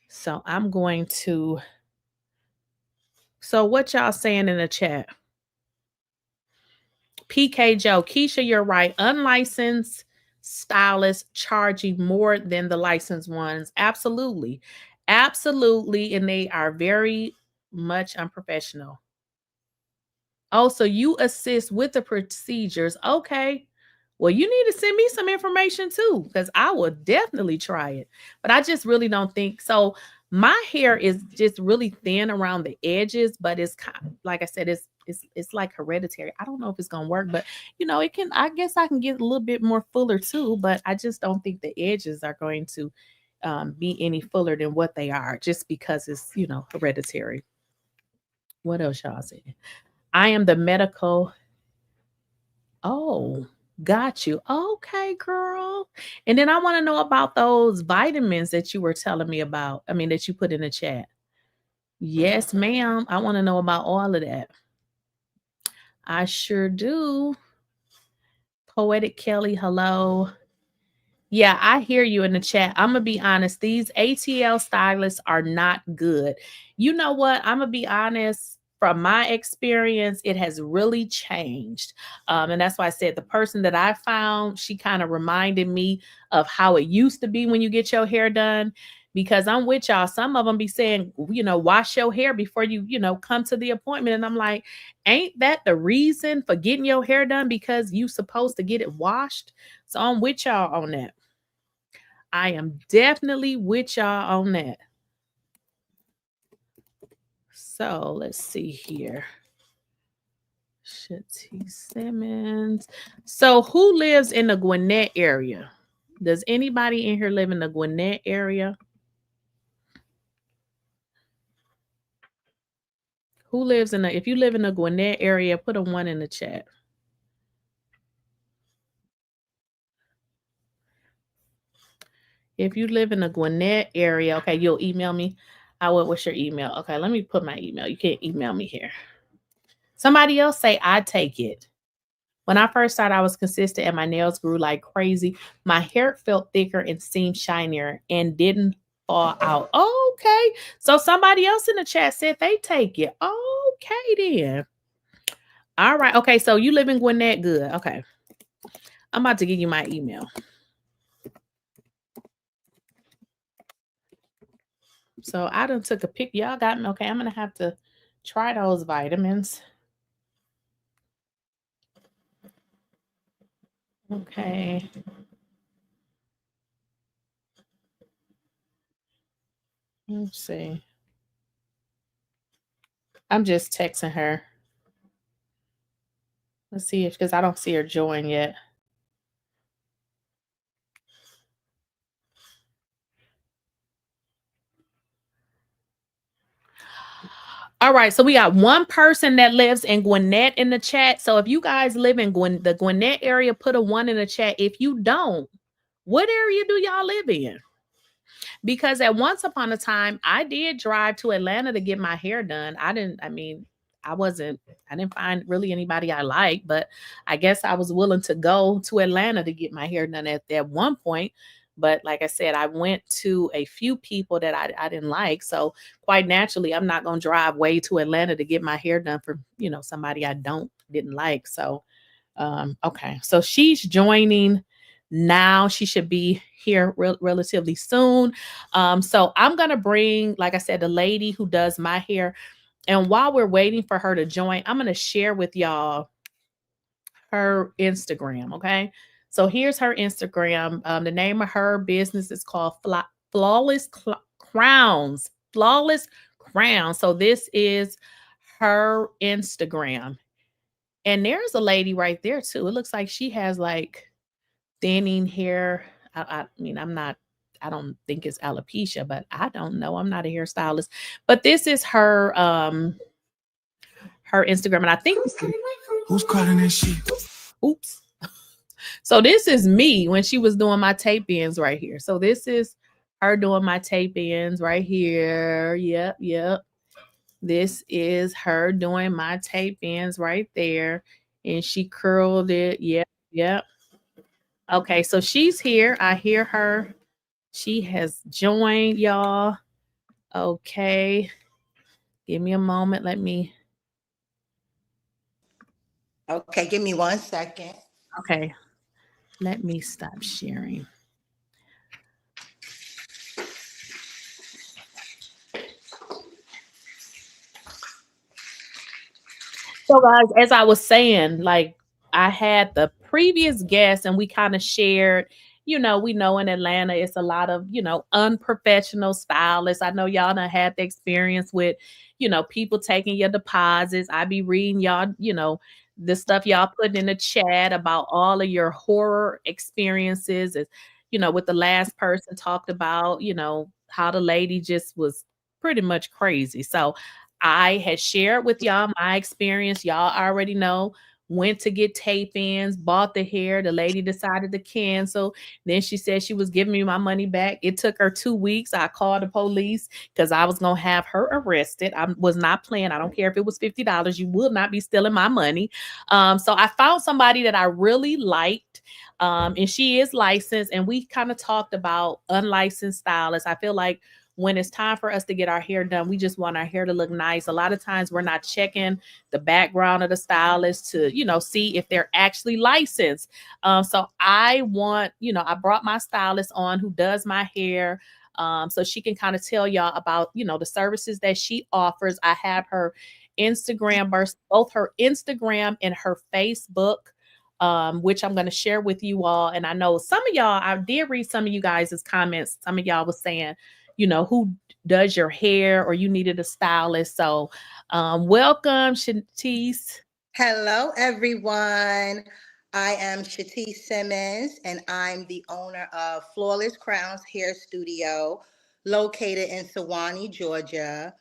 So I'm going to. So what y'all saying in the chat? PK Joe, Keisha, you're right. Unlicensed stylists charging more than the licensed ones. Absolutely. Absolutely. And they are very much unprofessional. Oh, so you assist with the procedures. Okay. Well, you need to send me some information too, because I will definitely try it. But I just really don't think so. My hair is just really thin around the edges, but it's kind of, like I said, it's like hereditary. I don't know if it's gonna work, but you know, it can. I guess I can get a little bit more fuller too, but I just don't think the edges are going to be any fuller than what they are, just because it's hereditary. What else y'all say? I am the medical. Oh, got you. Okay, girl. And then I want to know about those vitamins that you were telling me about. I mean, that you put in the chat. Yes, ma'am. I want to know about all of that. I sure do. Poetic Kelly, hello. Yeah, I hear you in the chat. I'm going to be honest. These ATL stylists are not good. You know what? I'm going to be honest. From my experience, it has really changed. And that's why I said the person that I found, she kind of reminded me of how it used to be when you get your hair done. Because I'm with y'all. Some of them be saying, wash your hair before you, come to the appointment. And I'm like, ain't that the reason for getting your hair done? Because you supposed to get it washed? So I'm with y'all on that. I am definitely with y'all on that. So let's see here. Shetty Simmons. So who lives in the Gwinnett area? Does anybody in here live in the Gwinnett area? Who lives in if you live in the Gwinnett area, put a 1 in the chat. If you live in the Gwinnett area, okay, you'll email me. What's your email? Okay, let me put my email. You can't email me here. Somebody else say, I take it. When I first started, I was consistent and my nails grew like crazy. My hair felt thicker and seemed shinier and didn't fall out. Okay. So somebody else in the chat said they take it. Okay, then. All right. Okay. So you live in Gwinnett. Good. Okay. I'm about to give you my email. So I done took a pic. Y'all got me. Okay. I'm going to have to try those vitamins. Okay. Let's see. I'm just texting her. Let's see because I don't see her join yet. All right, so we got one person that lives in Gwinnett in the chat. So if you guys live in the Gwinnett area, put a 1 in the chat. If you don't, what area do y'all live in? Because at once upon a time, I did drive to Atlanta to get my hair done. I didn't find really anybody I liked, but I guess I was willing to go to Atlanta to get my hair done at one point. But like I said, I went to a few people that I didn't like. So quite naturally, I'm not going to drive way to Atlanta to get my hair done for, somebody I didn't like. So, okay. So she's joining now. She should be here relatively soon. So I'm going to bring, like I said, the lady who does my hair. And while we're waiting for her to join, I'm going to share with y'all her Instagram. Okay. So here's her Instagram. The name of her business is called Flawless Crowns. Flawless Crowns. So this is her Instagram. And there's a lady right there too. It looks like she has like thinning hair. I mean, I don't think it's alopecia, but I don't know. I'm not a hairstylist. But this is her her Instagram. And I think who's calling that shit? Oops. So this is me when she was doing my tape ends right here. So this is her doing my tape ends right here. Yep. This is her doing my tape ends right there. And she curled it. Yep. Okay, so she's here. I hear her. She has joined, y'all. Okay. Give me a moment. Let me. Okay, give me 1 second. Okay. Let me stop sharing. So, guys, as I was saying, like I had the previous guest, and we kind of shared. We know in Atlanta it's a lot of unprofessional stylists. I know y'all done had the experience with people taking your deposits. I be reading y'all the stuff y'all putting in the chat about all of your horror experiences. Is what the last person talked about. How the lady just was pretty much crazy. So I had shared with y'all my experience. Y'all already know. Went to get tape ins, bought the hair. The lady decided to cancel. Then she said she was giving me my money back. It took her 2 weeks. I called the police because I was going to have her arrested. I was not playing. I don't care if it was $50. You will not be stealing my money. So I found somebody that I really liked. And she is licensed. And we kind of talked about unlicensed stylists. I feel like when it's time for us to get our hair done, we just want our hair to look nice. A lot of times we're not checking the background of the stylist to, see if they're actually licensed. So I want, I brought my stylist on who does my hair. So she can kind of tell y'all about, the services that she offers. I have her Instagram, both her Instagram and her Facebook. Which I'm going to share with you all. And I know some of y'all, I did read some of you guys' comments. Some of y'all was saying, who does your hair or you needed a stylist. So welcome, Shantice. Hello, everyone. I am Shantice Simmons, and I'm the owner of Flawless Crowns Hair Studio, located in Sewanee, Georgia,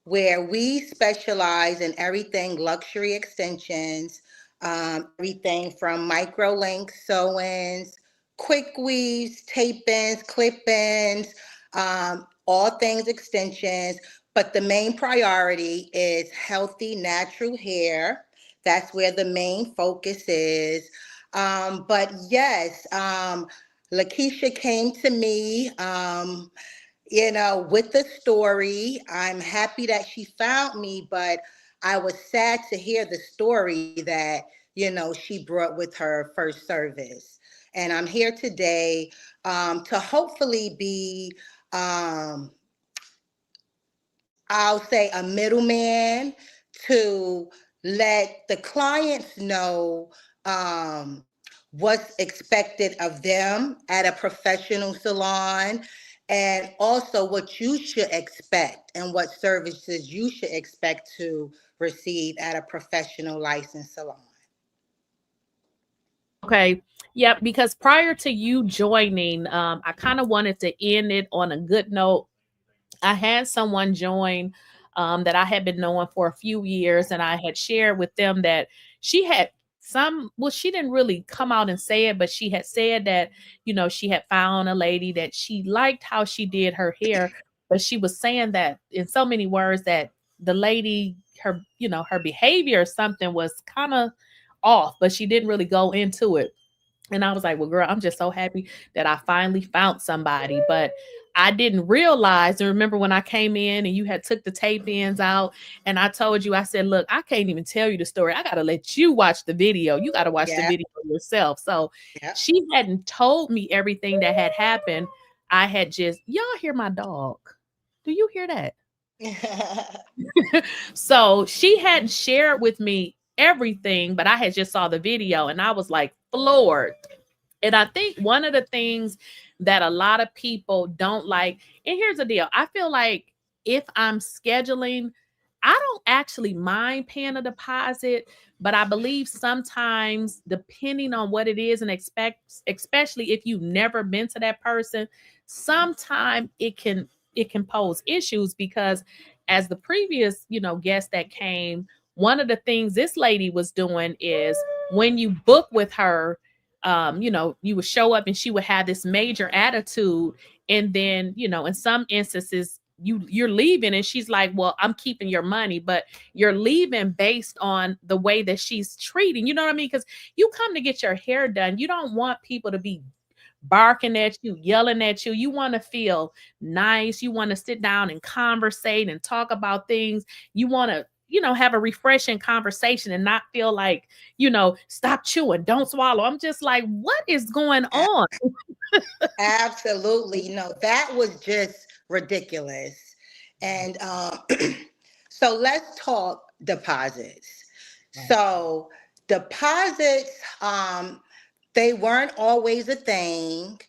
where we specialize in everything luxury extensions, everything from micro length sew-ins, quick weaves, tape-ins, clip-ins, all things extensions. But the main priority is healthy, natural hair. That's where the main focus is. But yes, Lakeysha came to me, with the story. I'm happy that she found me, but I was sad to hear the story that, she brought with her first service. And I'm here today to hopefully be, I'll say, a middleman to let the clients know what's expected of them at a professional salon, and also what you should expect and what services you should expect to receive at a professional licensed salon. Okay. Yeah, because prior to you joining, I kind of wanted to end it on a good note. I had someone join that I had been knowing for a few years, and I had shared with them that she had she didn't really come out and say it, but she had said that, she had found a lady that she liked how she did her hair, but she was saying that in so many words that the lady, her behavior or something was kind of off, but she didn't really go into it. And I was like, well, girl, I'm just so happy that I finally found somebody. But I didn't realize, and remember when I came in and you had took the tape ends out, and I told you, I said, look, I can't even tell you the story. I got to let you watch the video. You got to watch the video yourself. So she hadn't told me everything that had happened. I had just, y'all hear my dog? Do you hear that? So she hadn't shared with me everything, but I had just saw the video and I was like floored. And I think one of the things that a lot of people don't like, and here's the deal, I feel like if I'm scheduling, I don't actually mind paying a deposit, but I believe sometimes depending on what it is and especially if you've never been to that person, sometimes it can pose issues because as the previous, guest that came, one of the things this lady was doing is when you book with her, you would show up and she would have this major attitude. And then, in some instances, you're leaving and she's like, well, I'm keeping your money, but you're leaving based on the way that she's treating, you know what I mean? Because you come to get your hair done. You don't want people to be barking at you, yelling at you. You want to feel nice. You want to sit down and conversate and talk about things. You want to have a refreshing conversation and not feel like, stop chewing, don't swallow. I'm just like, what is going on? Absolutely. That was just ridiculous. And so let's talk deposits. Right. So deposits, they weren't always a thing.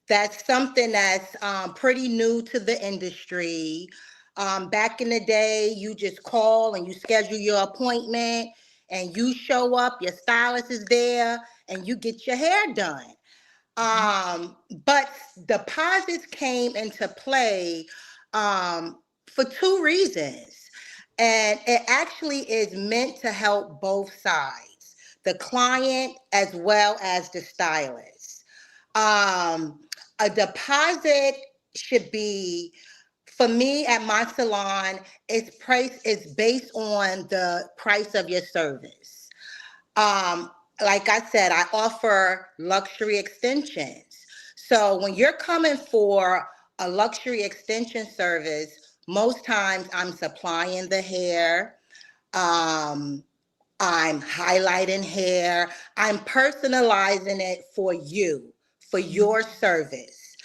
That's something that's pretty new to the industry. Back in the day, you just call and you schedule your appointment and you show up, your stylist is there, and you get your hair done. But deposits came into play for two reasons. And it actually is meant to help both sides, the client as well as the stylist. A deposit should be, for me at my salon, it's based on the price of your service. Like I said, I offer luxury extensions. So when you're coming for a luxury extension service, most times I'm supplying the hair, I'm highlighting hair, I'm personalizing it for you, for your service.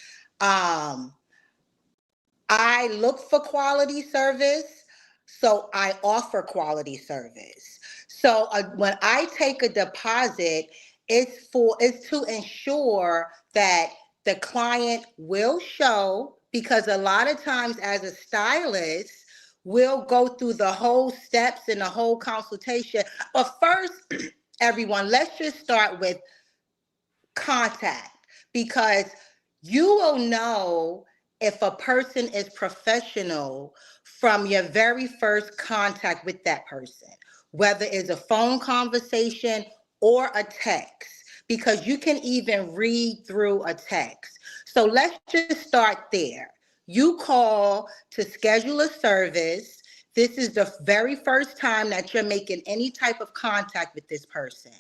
I look for quality service, so I offer quality service. So when I take a deposit, it's to ensure that the client will show, because a lot of times as a stylist, we'll go through the whole steps and the whole consultation. But first, everyone, let's just start with contact, because you will know if a person is professional from your very first contact with that person, whether it's a phone conversation or a text, because you can even read through a text. So let's just start there. You call to schedule a service. This is the very first time that you're making any type of contact with this person.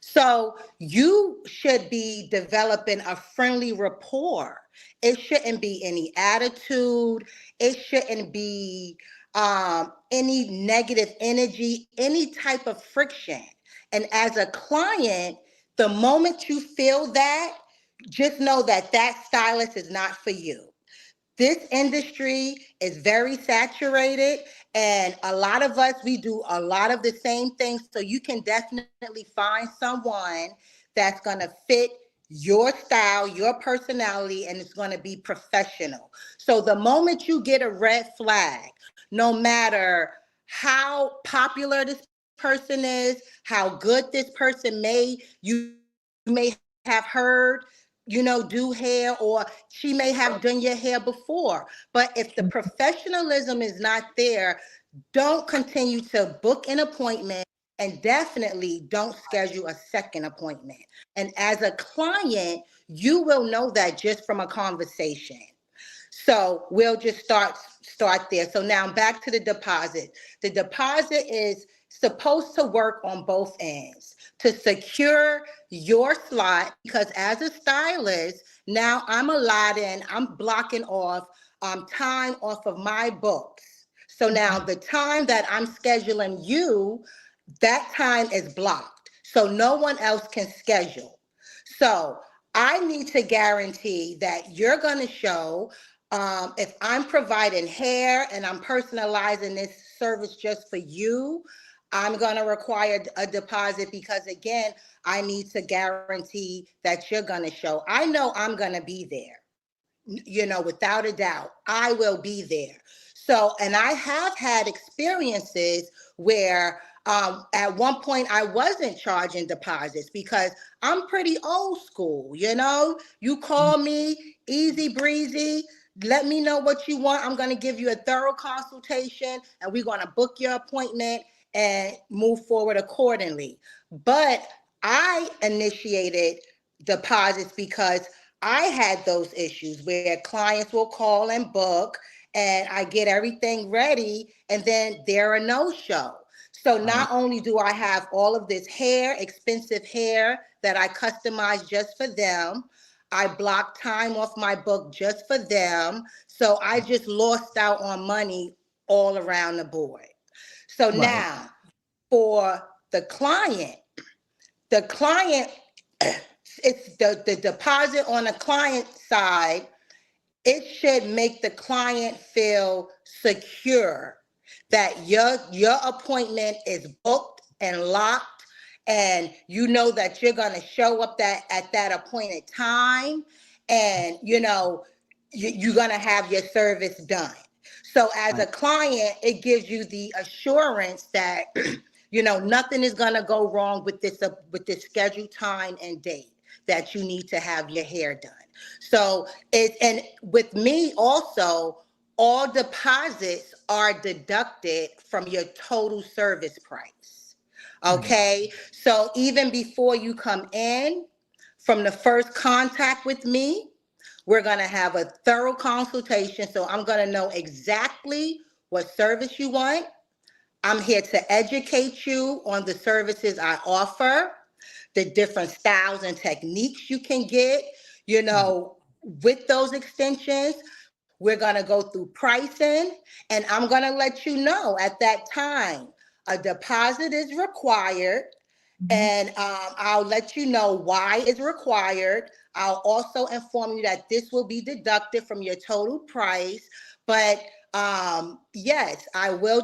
So you should be developing a friendly rapport. It shouldn't be any attitude. It shouldn't be any negative energy, any type of friction. And as a client, the moment you feel that, just know that that stylist is not for you. This industry is very saturated, and a lot of us, we do a lot of the same things. So you can definitely find someone that's going to fit your style, your personality, and it's going to be professional. So the moment you get a red flag, no matter how popular this person is, how good this person you may have heard, do hair, or she may have done your hair before. But if the professionalism is not there, don't continue to book an appointment, and definitely don't schedule a second appointment. And as a client, you will know that just from a conversation. So we'll just start there. So now back to the deposit. The deposit is supposed to work on both ends to secure your slot, because as a stylist, now I'm blocking off time off of my books. So now the time that I'm scheduling you, that time is blocked. So no one else can schedule. So I need to guarantee that you're going to show, if I'm providing hair and I'm personalizing this service just for you, I'm going to require a deposit, because again, I need to guarantee that you're going to show. I know I'm going to be there, without a doubt, I will be there. So, and I have had experiences where at one point I wasn't charging deposits, because I'm pretty old school, you call me, easy breezy, let me know what you want. I'm going to give you a thorough consultation, and we're going to book your appointment and move forward accordingly. But I initiated deposits because I had those issues where clients will call and book, and I get everything ready, and then they're a no-show. So not only do I have all of this hair, expensive hair that I customize just for them, I block time off my book just for them. So I just lost out on money all around the board. So Right. now for the client, it's the deposit on the client side. It should make the client feel secure that your appointment is booked and locked, and you know that you're going to show up at that appointed time, and you're going to have your service done. So as a client, it gives you the assurance that nothing is going to go wrong with this scheduled time and date that you need to have your hair done. So and with me also, all deposits are deducted from your total service price. Okay. So even before you come in, from the first contact with me, we're going to have a thorough consultation. So I'm going to know exactly what service you want. I'm here to educate you on the services I offer, the different styles and techniques you can get, with those extensions. We're going to go through pricing, and I'm going to let you know at that time a deposit is required. And I'll let you know why it's required. I'll also inform you that this will be deducted from your total price. But yes, I will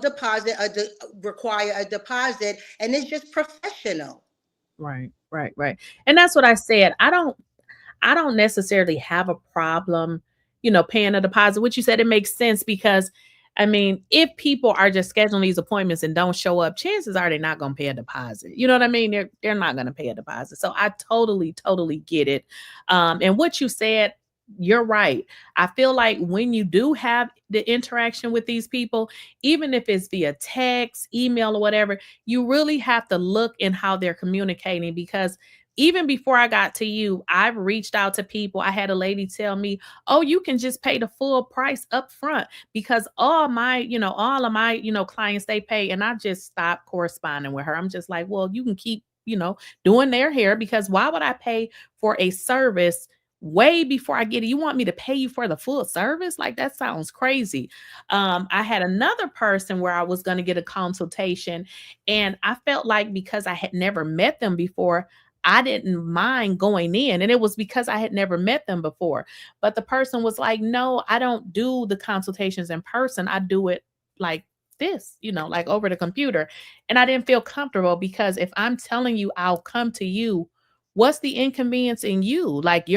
require a deposit, and it's just professional. Right. And that's what I said. I don't necessarily have a problem, paying a deposit. What you said, it makes sense because, I mean, if people are just scheduling these appointments and don't show up, chances are they're not going to pay a deposit. You know what I mean? They're not going to pay a deposit. So I totally get it. And what you said, you're right. I feel like when you do have the interaction with these people, even if it's via text, email, or whatever, you really have to look in how they're communicating, because even before I got to you, I've reached out to people. I had a lady tell me, "Oh, you can just pay the full price up front," because all of my clients, they pay. And I just stopped corresponding with her. I'm just like, well, you can keep, doing their hair, because why would I pay for a service way before I get it? You want me to pay you for the full service? Like, that sounds crazy. I had another person where I was going to get a consultation, and I felt like because I had never met them before, I didn't mind going in. And it was because I had never met them before. But the person was like, "No, I don't do the consultations in person. I do it like this, like over the computer." And I didn't feel comfortable, because if I'm telling you I'll come to you, what's the inconvenience in you? Like,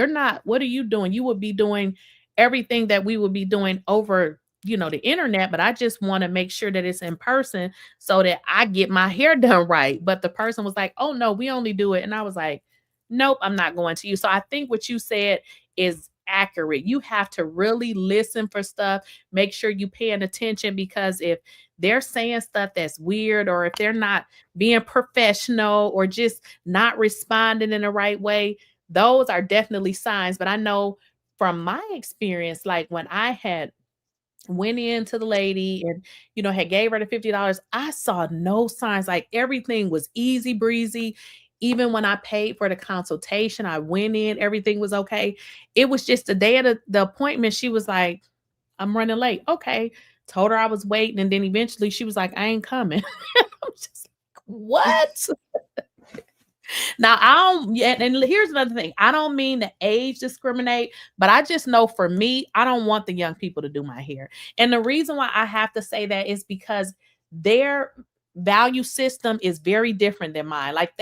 what are you doing? You would be doing everything that we would be doing over, the internet, but I just want to make sure that it's in person so that I get my hair done right. But the person was like, "Oh no, we only do it." And I was like, "Nope, I'm not going to you." So I think what you said is accurate. You have to really listen for stuff, make sure you paying attention, because if they're saying stuff that's weird, or if they're not being professional, or just not responding in the right way, those are definitely signs. But I know from my experience, like when I had went in to the lady and, had gave her the $50, I saw no signs. Like, everything was easy breezy. Even when I paid for the consultation, I went in, everything was okay. It was just the day of the appointment. She was like, "I'm running late." Okay. Told her I was waiting. And then eventually she was like, "I ain't coming." I'm just like, what? Now, and here's another thing. I don't mean to age discriminate, but I just know for me, I don't want the young people to do my hair. And the reason why I have to say that is because their value system is very different than mine. Like,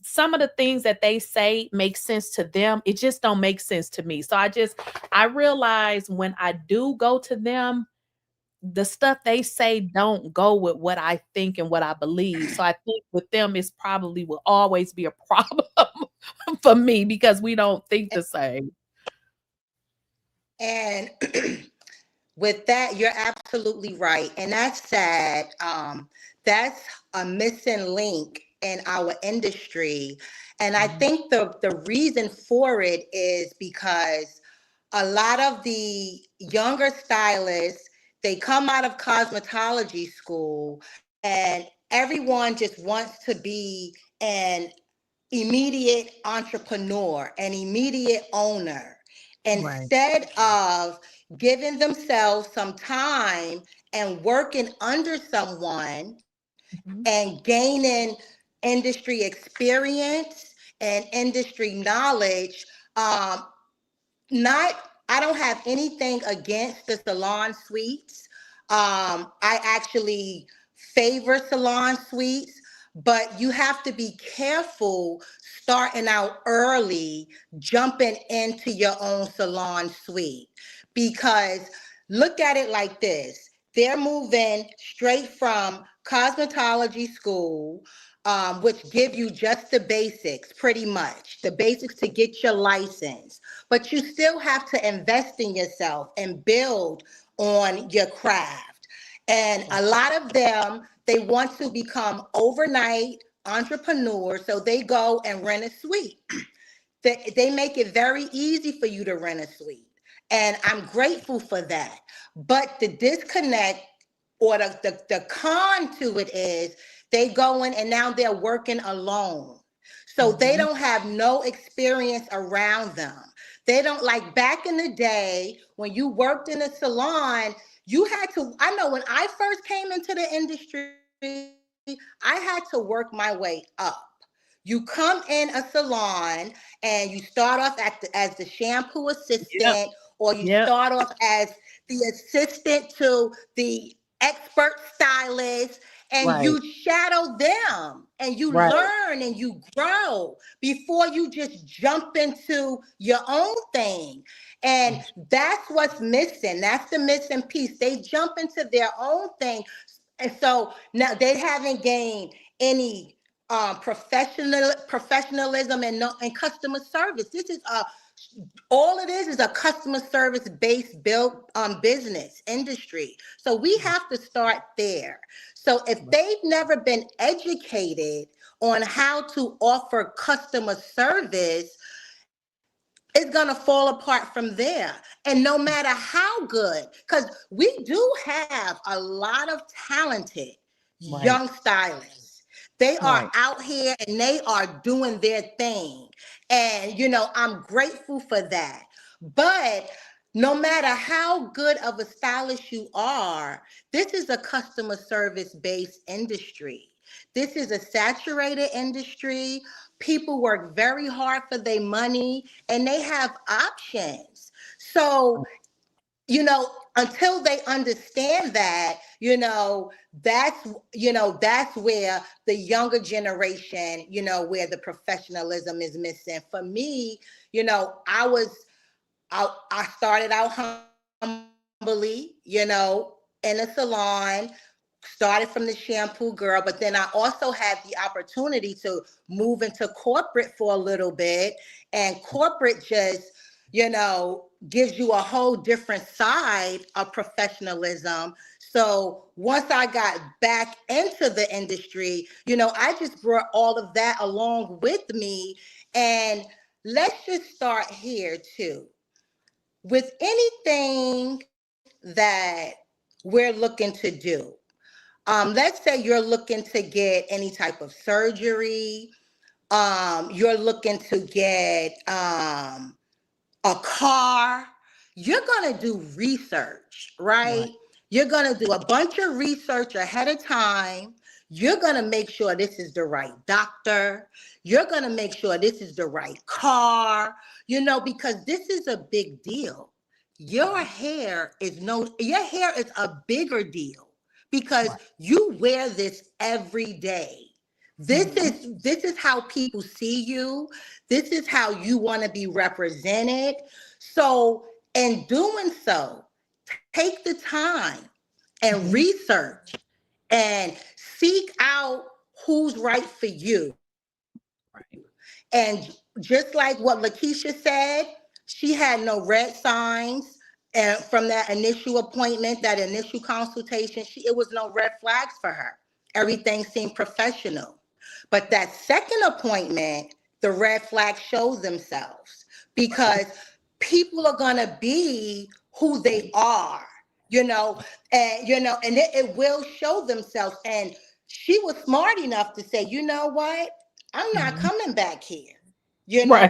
some of the things that they say make sense to them. It just don't make sense to me. So I realize when I do go to them, the stuff they say don't go with what I think and what I believe. So I think with them, it's probably will always be a problem for me, because we don't think the same. And with that, you're absolutely right. And that's sad. That's a missing link in our industry. And I think the reason for it is because a lot of the younger stylists, they come out of cosmetology school, and everyone just wants to be an immediate entrepreneur, an immediate owner, instead of giving themselves some time and working under someone Mhm. and gaining industry experience and industry knowledge. Not, I don't have anything against the salon suites. I actually favor salon suites, but you have to be careful starting out early, jumping into your own salon suite, because look at it like this. They're moving straight from cosmetology school, which give you just the basics, pretty much, the basics to get your license. But you still have to invest in yourself and build on your craft. And a lot of them, they want to become overnight entrepreneurs, so they go and rent a suite. They make it very easy for you to rent a suite. And I'm grateful for that. But the disconnect or the con to it is they go in and now they're working alone. So they don't have no experience around them. They don't, like back in the day when you worked in a salon, you had to, I know when I first came into the industry, I had to work my way up. You come in a salon and you start off as the shampoo assistant, or you start off as the assistant to the expert stylist, and you shadow them and you learn and you grow before you just jump into your own thing. And that's what's missing. That's the missing piece. They jump into their own thing. And so now they haven't gained any professionalism and customer service. This is all it is a customer service based built business industry. So we have to start there. So if they've never been educated on how to offer customer service, it's going to fall apart from there. And no matter how good, because we do have a lot of talented young stylists. They are out here and they are doing their thing. And, you know, I'm grateful for that. But no matter how good of a stylist you are, this is a customer service based industry. This is a saturated industry. People work very hard for their money and they have options. So, you know, until they understand that, that's where the younger generation, where the professionalism is missing. For me, I started out humbly, in a salon, started from the shampoo girl, but then I also had the opportunity to move into corporate for a little bit, and corporate just, gives you a whole different side of professionalism. So once I got back into the industry, I just brought all of that along with me. And let's just start here too. With anything that we're looking to do, let's say you're looking to get any type of surgery, you're looking to get a car, you're going to do research, right? You're going to do a bunch of research ahead of time. You're going to make sure this is the right doctor. You're going to make sure this is the right car, because this is a big deal. Your hair is a bigger deal because you wear this every day. This is how people see you. This is how you want to be represented. So in doing so, take the time and research and seek out who's right for you. And just like what Lakeysha said, she had no red signs. And from that initial appointment, that initial consultation, it was no red flags for her. Everything seemed professional. But that second appointment, the red flags show themselves because people are going to be who they are, and it will show themselves. And she was smart enough to say, you know what? I'm not coming back here.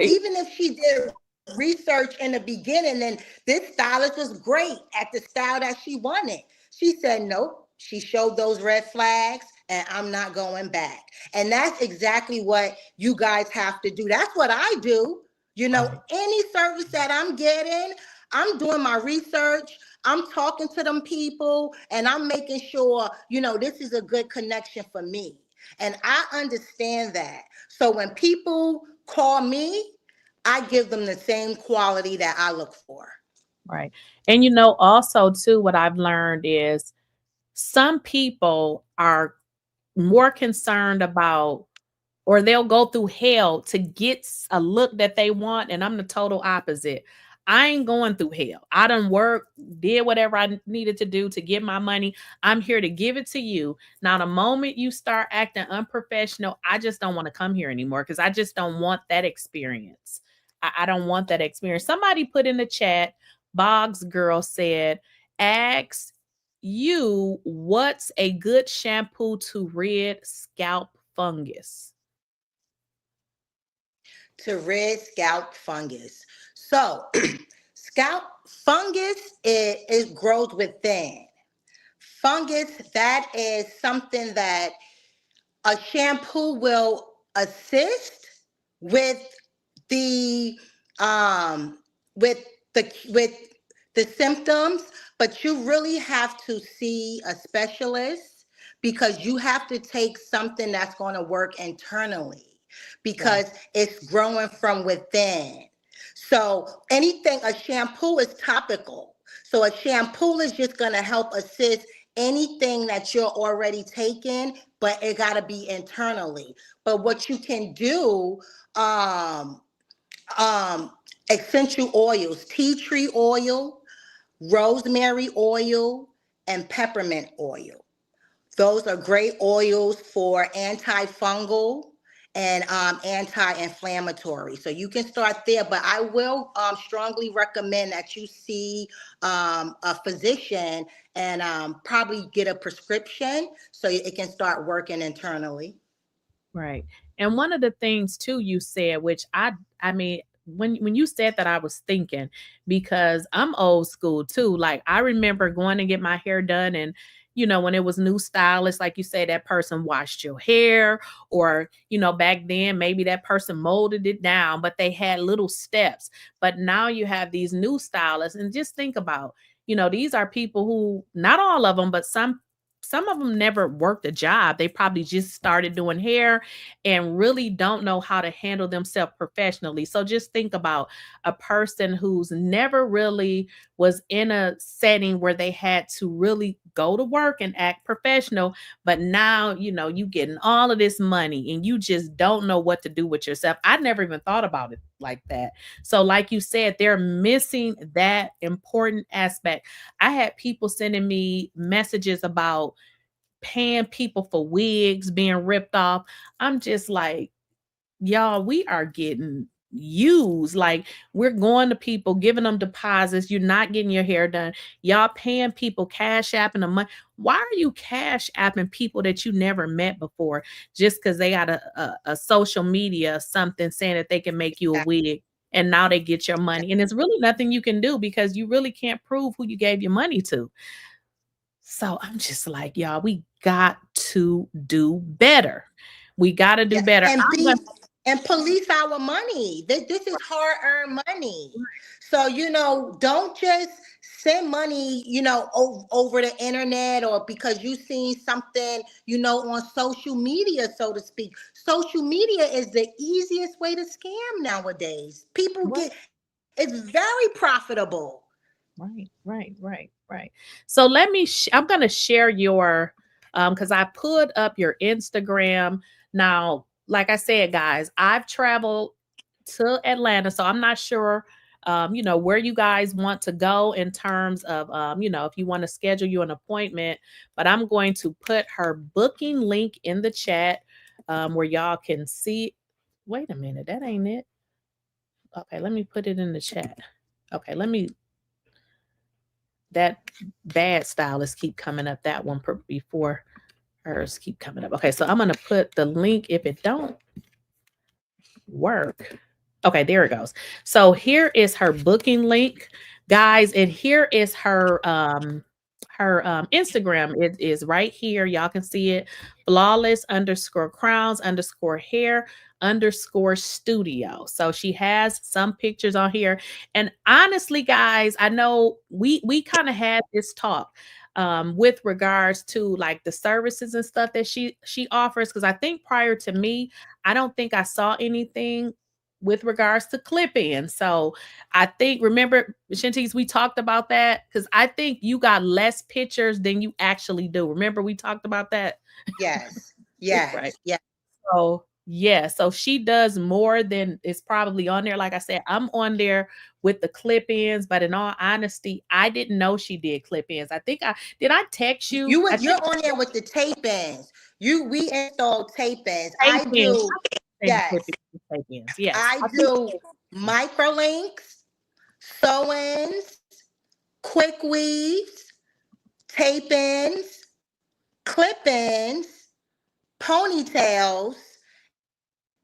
Even if she did research in the beginning, and this stylist was great at the style that she wanted. She said, nope. She showed those red flags and I'm not going back. And that's exactly what you guys have to do. That's what I do. You know, any service that I'm getting, I'm doing my research. I'm talking to them people and I'm making sure, you know, this is a good connection for me. And I understand that. So when people call me, I give them the same quality that I look for. Right. And you know, also too, what I've learned is some people are more concerned about, or they'll go through hell to get a look that they want. And I'm the total opposite. I ain't going through hell. I done work, did whatever I needed to do to get my money. I'm here to give it to you. Now, the moment you start acting unprofessional, I just don't want to come here anymore because I just don't want that experience. I don't want that experience. Somebody put in the chat, Boggs Girl said, ask you what's a good shampoo to rid scalp fungus? To rid scalp fungus. So scalp fungus, it grows within. Fungus, that is something that a shampoo will assist with the with the symptoms, but you really have to see a specialist because you have to take something that's going to work internally because it's growing from within. So anything, a shampoo is topical. So a shampoo is just going to help assist anything that you're already taking, but it got to be internally. But what you can do, essential oils, tea tree oil, rosemary oil, and peppermint oil. Those are great oils for antifungal and anti-inflammatory. So you can start there, but I will strongly recommend that you see a physician and probably get a prescription so it can start working internally. Right. And one of the things too you said, which I mean, when you said that, I was thinking, because I'm old school too. Like I remember going to get my hair done, and you know, when it was new stylists, like you say, that person washed your hair, or you know, back then maybe that person molded it down, but they had little steps. But now you have these new stylists, and just think about, you know, these are people who, not all of them, but some of them never worked a job. They probably just started doing hair and really don't know how to handle themselves professionally. So just think about a person who's never really was in a setting where they had to really go to work and act professional. But now, you know, you getting all of this money and you just don't know what to do with yourself. I never even thought about it like that. So like you said, they're missing that important aspect. I had people sending me messages about paying people for wigs being ripped off. I'm just like, y'all, we are getting used. Like we're going to people, giving them deposits. You're not getting your hair done. Y'all paying people, cash apping them money. Why are you cash apping people that you never met before just because they got a social media something saying that they can make you a wig? And now they get your money. And it's really nothing you can do because you really can't prove who you gave your money to. So I'm just like, y'all, we got to do better. We got to do better. And police our money. This is hard-earned money. So, you know, don't just send money, you know, over the internet or because you seen something, you know, on social media, so to speak. Social media is the easiest way to scam nowadays. People it's very profitable. Right. So let me, I'm going to share your, because I put up your Instagram. Now, like I said, guys, I've traveled to Atlanta, so I'm not sure, you know, where you guys want to go in terms of, you know, if you want to schedule you an appointment, but I'm going to put her booking link in the chat where y'all can see. Wait a minute, that ain't it. Okay, let me put it in the chat. Okay, that bad stylist keep coming up. That one before hers keep coming up. Okay, so I'm going to put the link if it don't work. Okay, there it goes. So here is her booking link, guys, and here is her her Instagram is right here. Y'all can see it. flawless_crowns_hair_studio. So she has some pictures on here. And honestly, guys, I know we kind of had this talk with regards to like the services and stuff that she offers. Because I think prior to me, I don't think I saw anything with regards to clip-ins. So I think, remember, Shantice, we talked about that because I think you got less pictures than you actually do. Remember, we talked about that? Yes. Right. Yes. Yes. So yeah, so she does more than is probably on there. Like I said, I'm on there with the clip-ins, but in all honesty, I didn't know she did clip-ins. I think I text you? You're I think on there with the tape-ins. We install tape-ins. I tape-ins. do. Yes. Tape-ins. Yes. I I do microlinks, sew-ins, quick weaves, tape-ins, clip-ins, ponytails,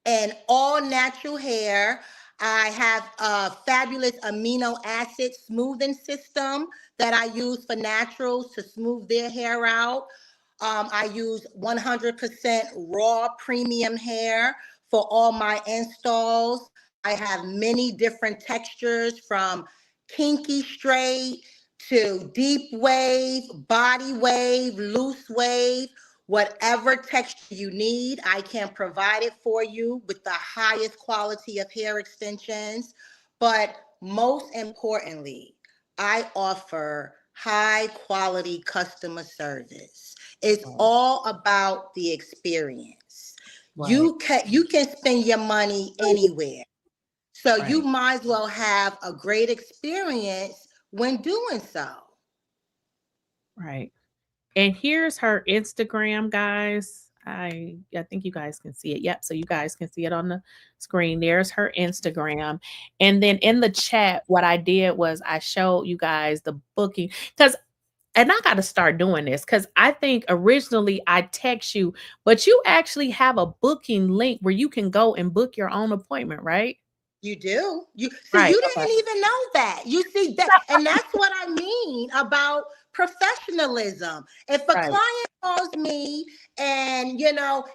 and all natural hair. I have a fabulous amino acid smoothing system that I use for naturals to smooth their hair out. I use 100% raw premium hair for all my installs. I have many different textures from kinky straight to deep wave, body wave, loose wave. Whatever texture you need, I can provide it for you with the highest quality of hair extensions. But most importantly, I offer high quality customer service. It's all about the experience. Right. You can spend your money anywhere. So Right. you might as well have a great experience when doing so. Right. And here's her Instagram, guys. I think you guys can see it. Yep. So you guys can see it on the screen. There's her Instagram. And then in the chat, what I did was I showed you guys the booking and I got to start doing this because I think originally I text you, but you actually have a booking link where you can go and book your own appointment, right? You do. You see, Right. you Okay. didn't even know that. You see that, and that's what I mean about professionalism. If a Right. client calls me and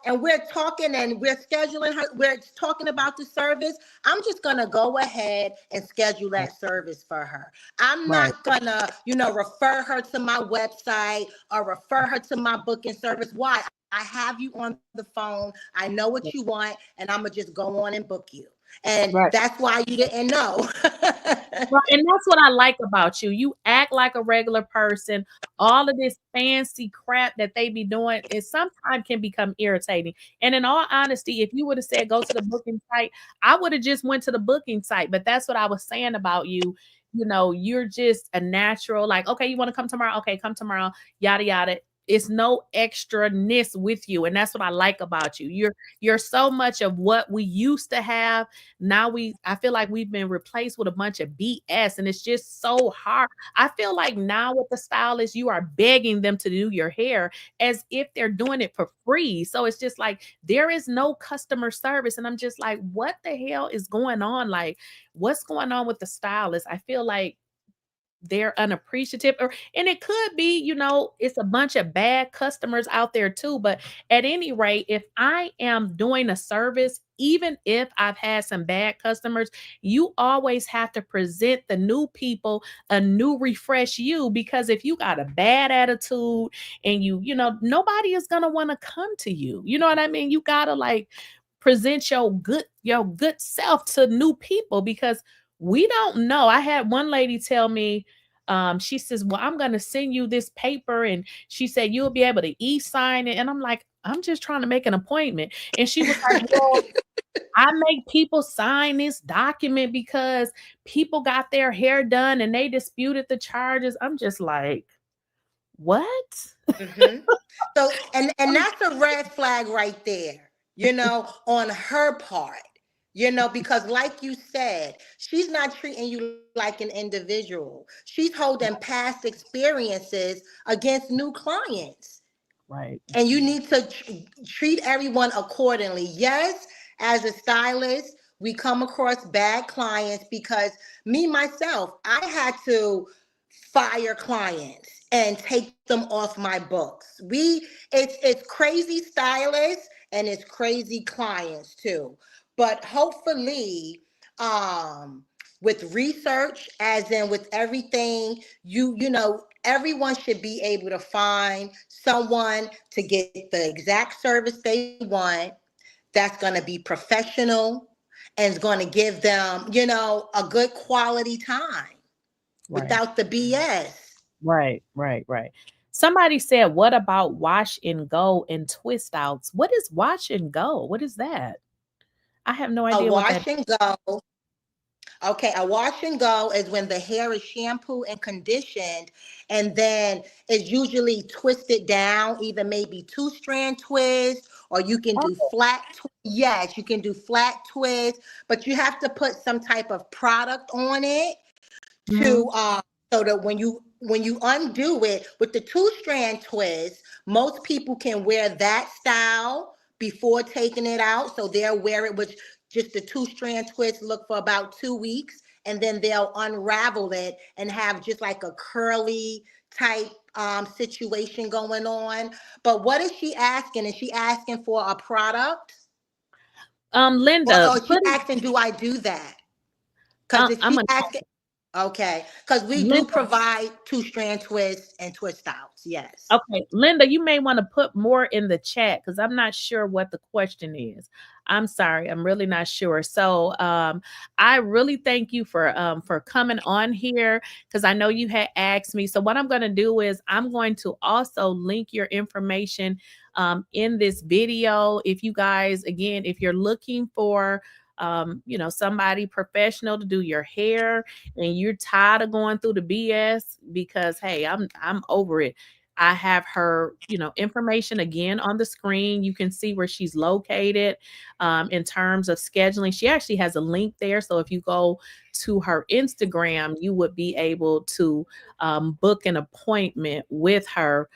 and we're talking and we're scheduling her, we're talking about the service, I'm just gonna go ahead and schedule that service for her. I'm Right. not gonna, refer her to my website or refer her to my booking service. Why? I have you on the phone. I know what you want, and I'm gonna just go on and book you. And Right. that's why you didn't know. Well, and that's what I like about you. You act like a regular person. All of this fancy crap that they be doing is sometimes can become irritating. And in all honesty, if you would have said go to the booking site, I would have just went to the booking site. But that's what I was saying about you. You're just a natural, like, okay, you want to come tomorrow? Okay, come tomorrow, yada yada. It's no extra-ness with you. And that's what I like about you. You're so much of what we used to have. Now I feel like we've been replaced with a bunch of BS, and it's just so hard. I feel like now with the stylists, you are begging them to do your hair as if they're doing it for free. So it's just like there is no customer service. And I'm just like, what the hell is going on? Like, what's going on with the stylists? I feel like they're unappreciative, and it could be, it's a bunch of bad customers out there too. But at any rate, if I am doing a service, even if I've had some bad customers, you always have to present the new people a new refresh you, because if you got a bad attitude and nobody is gonna want to come to you. You know what I mean? You gotta like present your good self to new people, because we don't know. I had one lady tell me, she says, well, I'm going to send you this paper. And she said, you'll be able to e-sign it. And I'm like, I'm just trying to make an appointment. And she was like, well, I make people sign this document because people got their hair done and they disputed the charges. I'm just like, what? Mm-hmm. So, and that's a red flag right there, on her part. Because like you said, she's not treating you like an individual. She's holding past experiences against new clients. Right. And you need to treat everyone accordingly. Yes, as a stylist, we come across bad clients, because me, myself, I had to fire clients. and take them off my books. It's crazy stylists and it's crazy clients too. But hopefully, with research, as in with everything, you know, everyone should be able to find someone to get the exact service they want, that's going to be professional and is going to give them, you know, a good quality time Right. without the BS. Right. Somebody said, what about wash and go and twist outs? What is wash and go? What is that? I have no A idea what that. wash and go. Okay, a wash and go is when the hair is shampooed and conditioned, and then it's usually twisted down, either maybe two strand twist, or you can do Oh, flat. Yes, you can do flat twist, but you have to put some type of product on it mhm. to so that when you undo it with the two strand twist, most people can wear that style before taking it out. So they'll wear it with just the two strand twist look for about 2 weeks, and then they'll unravel it and have just like a curly type situation going on. But what is she asking? Is she asking for a product? Linda, Or is she put it. asking, do I do that? Because if I'm she gonna asking, okay, because we do Linda. provide two strand twists and twist outs. Yes. Okay, Linda, you may want to put more in the chat because I'm not sure what the question is. I'm sorry, I'm really not sure. So I really thank you for coming on here because I know you had asked me. So what I'm going to do is I'm going to also link your information in this video. If you guys, again, if you're looking for you know, somebody professional to do your hair and you're tired of going through the BS because hey, I'm over it. I have her, you know, information again on the screen. You can see where she's located in terms of scheduling. She actually has a link there. So if you go to her Instagram, you would be able to book an appointment with her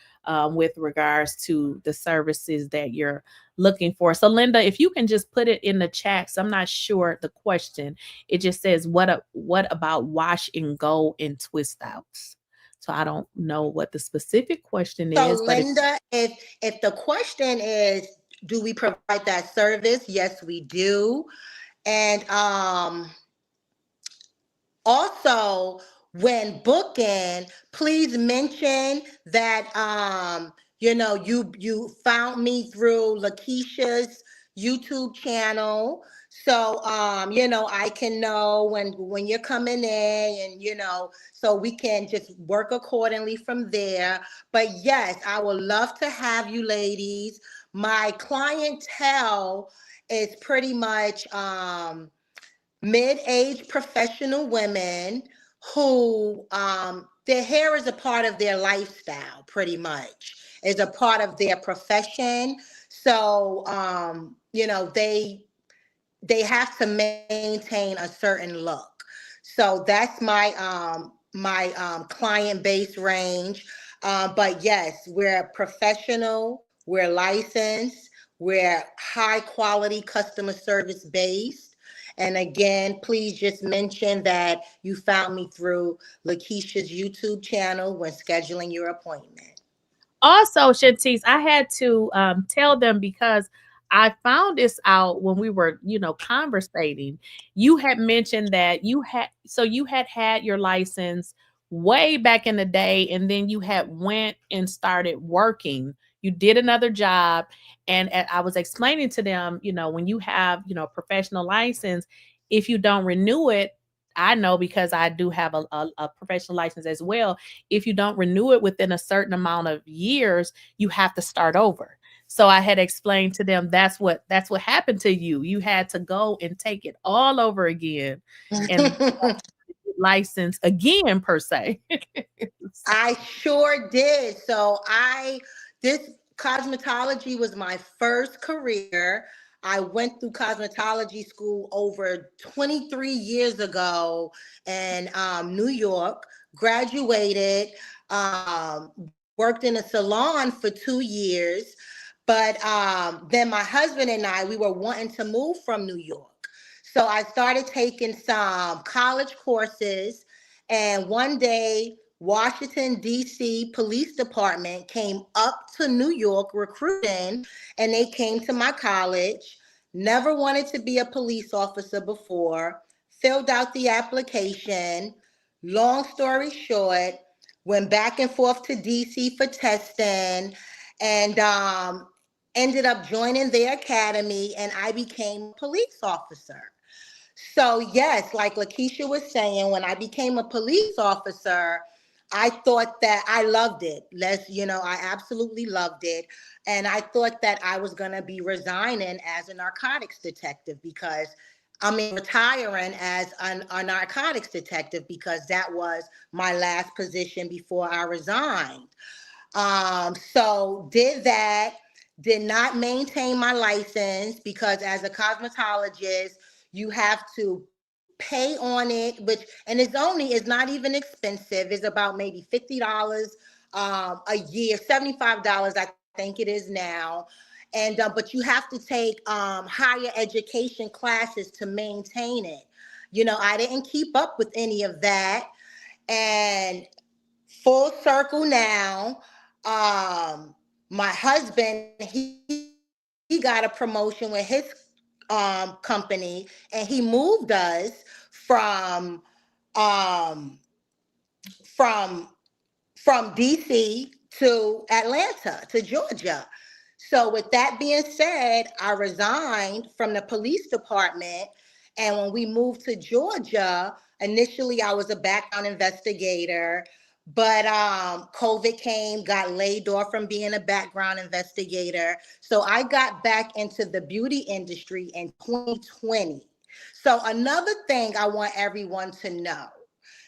with regards to the services that you're looking for. So Linda, if you can just put it in the chat, 'cause I'm not sure the question. It just says, what about wash and go and twist outs? So I don't know what the specific question So is, but it, Linda, if the question is, do we provide that service? Yes, we do. And also, when booking, please mention that you know, you found me through Lakeysha's YouTube channel. So you know, I can know when you're coming in, and you know, so we can just work accordingly from there. But yes, I would love to have you ladies. My clientele is pretty much mid-aged professional women who their hair is a part of their lifestyle, pretty much is a part of their profession. So you know, they have to maintain a certain look. So that's my client base range. But yes, we're professional, we're licensed, we're high quality customer service based. And again, please just mention that you found me through Lakeysha's YouTube channel when scheduling your appointment. also, Shantice, I had to tell them because I found this out when we were, you know, conversating. You had mentioned that you had your license way back in the day, and then you had went and started working. You did another job, and I was explaining to them, you know, when you have, you know, a professional license, if you don't renew it, I know because I do have a professional license as well. If you don't renew it within a certain amount of years, you have to start over. So I had explained to them that's what happened to you. You had to go and take it all over again and license again per se. I sure did. So this cosmetology was my first career. I went through cosmetology school over 23 years ago in New York, graduated, worked in a salon for 2 years. But then my husband and I, we were wanting to move from New York. So I started taking some college courses. And one day Washington, D.C. Police Department came up to New York recruiting, and they came to my college. Never wanted to be a police officer before, filled out the application. Long story short, went back and forth to DC for testing, and ended up joining their academy, and I became a police officer. So yes, like Lakeysha was saying, when I became a police officer, I thought that I loved it. I absolutely loved it. And I thought that I was going to be resigning as a narcotics detective retiring as a narcotics detective, because that was my last position before I resigned. So did that, did not maintain my license, because as a cosmetologist, you have to pay on it, it's not even expensive. It's about maybe $50 a year, $75, I think it is now. And but you have to take higher education classes to maintain it. I didn't keep up with any of that. And full circle now, my husband, he got a promotion with his company, and he moved us from DC to Atlanta, to Georgia. So with that being said, I resigned from the police department. And when we moved to Georgia, initially I was a background investigator, but COVID came, got laid off from being a background investigator. So I got back into the beauty industry in 2020. So another thing I want everyone to know: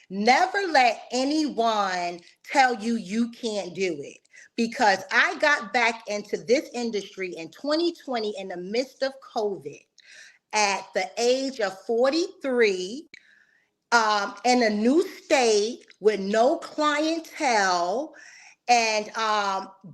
never let anyone tell you you can't do it, because I got back into this industry in 2020 in the midst of COVID at the age of 43, in a new state with no clientele, and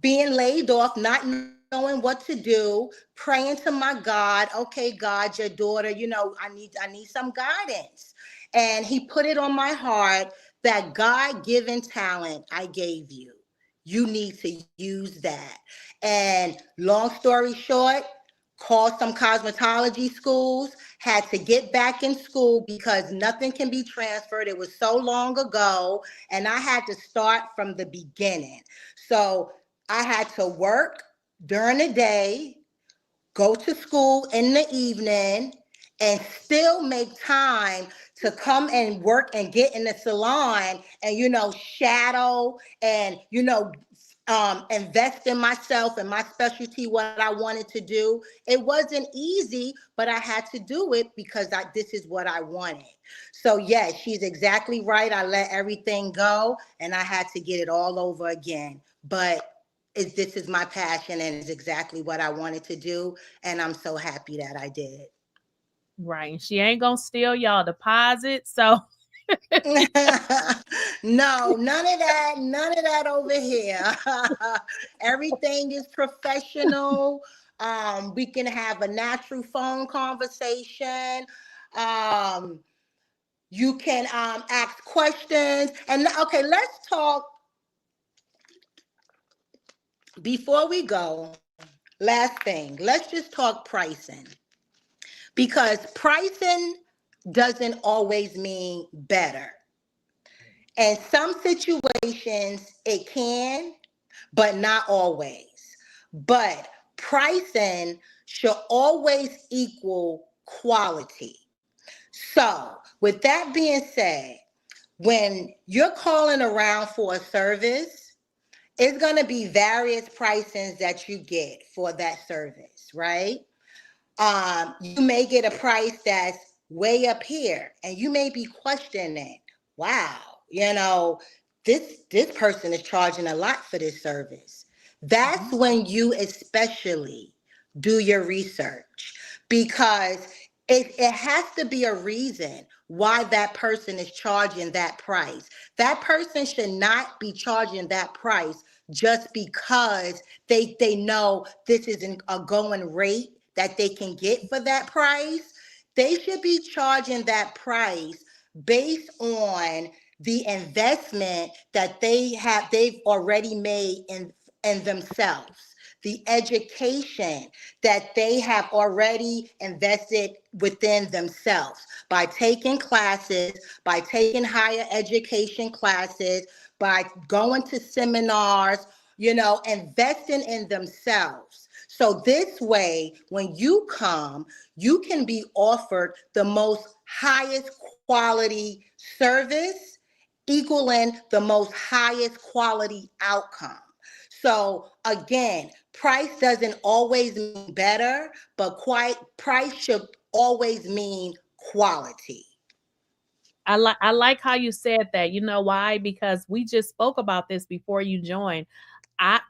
being laid off, not knowing what to do, praying to my God, okay, God, your daughter, I need some guidance. And he put it on my heart that God-given talent I gave you, you need to use that. And long story short, called some cosmetology schools, had to get back in school because nothing can be transferred. It was so long ago, and I had to start from the beginning. So I had to work during the day, go to school in the evening, and still make time to come and work and get in the salon and, shadow and, invest in myself and my specialty, what I wanted to do. It wasn't easy, but I had to do it because this is what I wanted. So yes, she's exactly right. I let everything go and I had to get it all over again. But this is my passion and it's exactly what I wanted to do. And I'm so happy that I did. Right. And she ain't gonna steal y'all deposits. So no, none of that over here. Everything is professional. We can have a natural phone conversation. You can ask questions. And okay, let's talk before we go. Last thing, let's just talk pricing, because pricing doesn't always mean better. In some situations, it can, but not always. But pricing should always equal quality. So with that being said, when you're calling around for a service, it's going to be various pricings that you get for that service, right? You may get a price that's way up here, and you may be questioning, wow, this person is charging a lot for this service. That's when you especially do your research, because it has to be a reason why that person is charging that price. That person should not be charging that price just because they know this isn't a going rate that they can get for that price. They should be charging that price based on the investment that they've already made in themselves, the education that they have already invested within themselves by taking classes, by taking higher education classes, by going to seminars, investing in themselves. So this way, when you come, you can be offered the most highest quality service, equaling the most highest quality outcome. So again, price doesn't always mean better, but price should always mean quality. I like how you said that. You know why? Because we just spoke about this before you joined.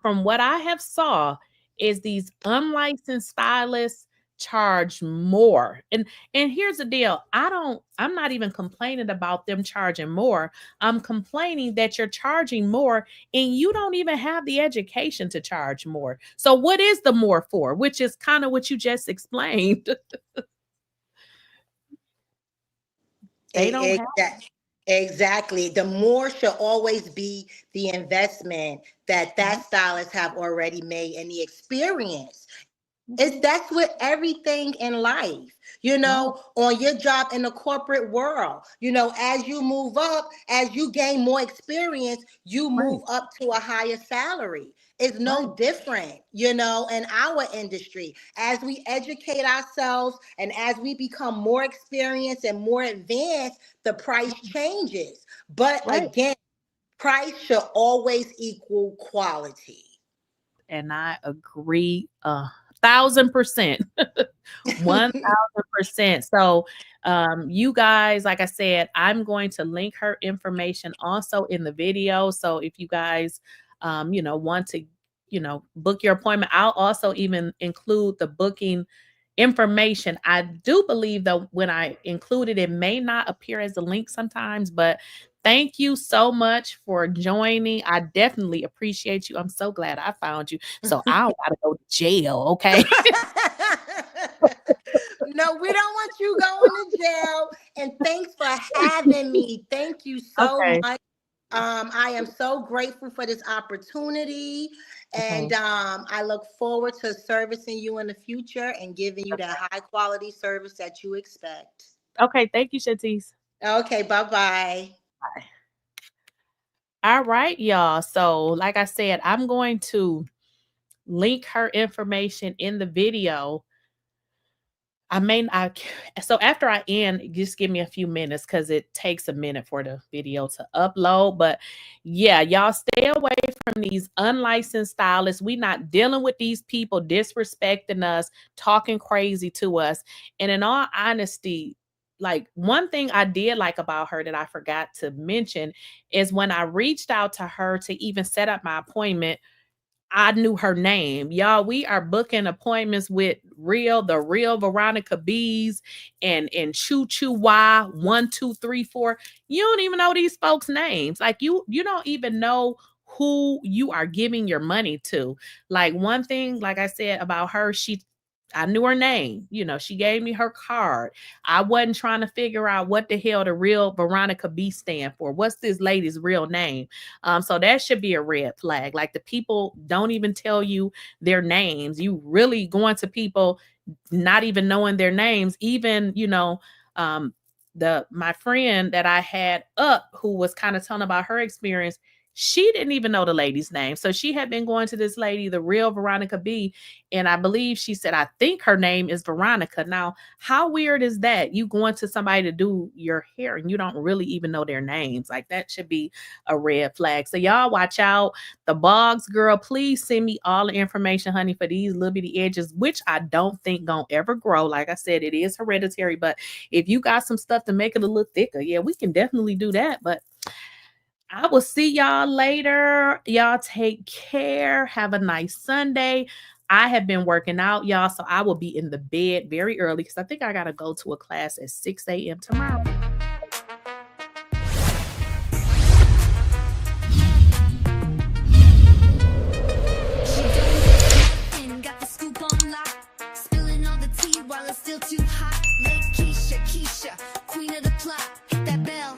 From what I have saw, is these unlicensed stylists charge more. And here's the deal. I'm not even complaining about them charging more. I'm complaining that you're charging more and you don't even have the education to charge more. So what is the more for? Which is kind of what you just explained. They don't have that. Exactly. The more should always be the investment that stylist have already made and the experience. That's with everything in life, on your job in the corporate world, as you move up, as you gain more experience, you move up to a higher salary. It's no different, in our industry. As we educate ourselves and as we become more experienced and more advanced, the price changes. But again, price should always equal quality. And I agree 1,000%. 1,000%. So you guys, like I said, I'm going to link her information also in the video. So if you guys want to book your appointment, I'll also even include the booking information. I do believe though when I include it may not appear as a link sometimes, but thank you so much for joining. I definitely appreciate you. I'm so glad I found you. So I don't gotta go to jail, okay? No, we don't want you going to jail. And thanks for having me. Thank you so much. I am so grateful for this opportunity. And I look forward to servicing you in the future and giving you that high quality service that you expect. Okay, thank you, Shantice. Okay, bye-bye. Bye. All right, y'all. So like I said, I'm going to link her information in the video. So after I end, just give me a few minutes because it takes a minute for the video to upload. But yeah, y'all stay away from these unlicensed stylists. We not dealing with these people disrespecting us, talking crazy to us. And in all honesty, like one thing I did like about her that I forgot to mention is when I reached out to her to even set up my appointment, I knew her name. Y'all, we are booking appointments with the real Veronica B's and 𝐶𝐶𝐿 1 2 3 4. You don't even know these folks' names. Like you don't even know who you are giving your money to. Like one thing, like I said about her, I knew her name. She gave me her card. I wasn't trying to figure out what the hell the real Veronica B stand for. What's this lady's real name? So that should be a red flag. Like the people don't even tell you their names. You really going to people not even knowing their names. Even, my friend that I had up who was kind of telling about her experience, she didn't even know the lady's name. So she had been going to this lady, the real Veronica B. And I believe she said, I think her name is Veronica. Now, how weird is that? You going to somebody to do your hair and you don't really even know their names. Like that should be a red flag. So y'all watch out. The Boggs girl, please send me all the information, honey, for these little bitty edges, which I don't think gonna ever grow. Like I said, it is hereditary. But if you got some stuff to make it a little thicker, yeah, we can definitely do that. But I will see y'all later. Y'all take care. Have a nice Sunday. I have been working out, y'all, so I will be in the bed very early because I think I got to go to a class at 6 a.m. tomorrow. Got the scoop on lock, spilling all the tea while it's still too hot. Lakeysha Keysha, queen of the plot, hit that bell.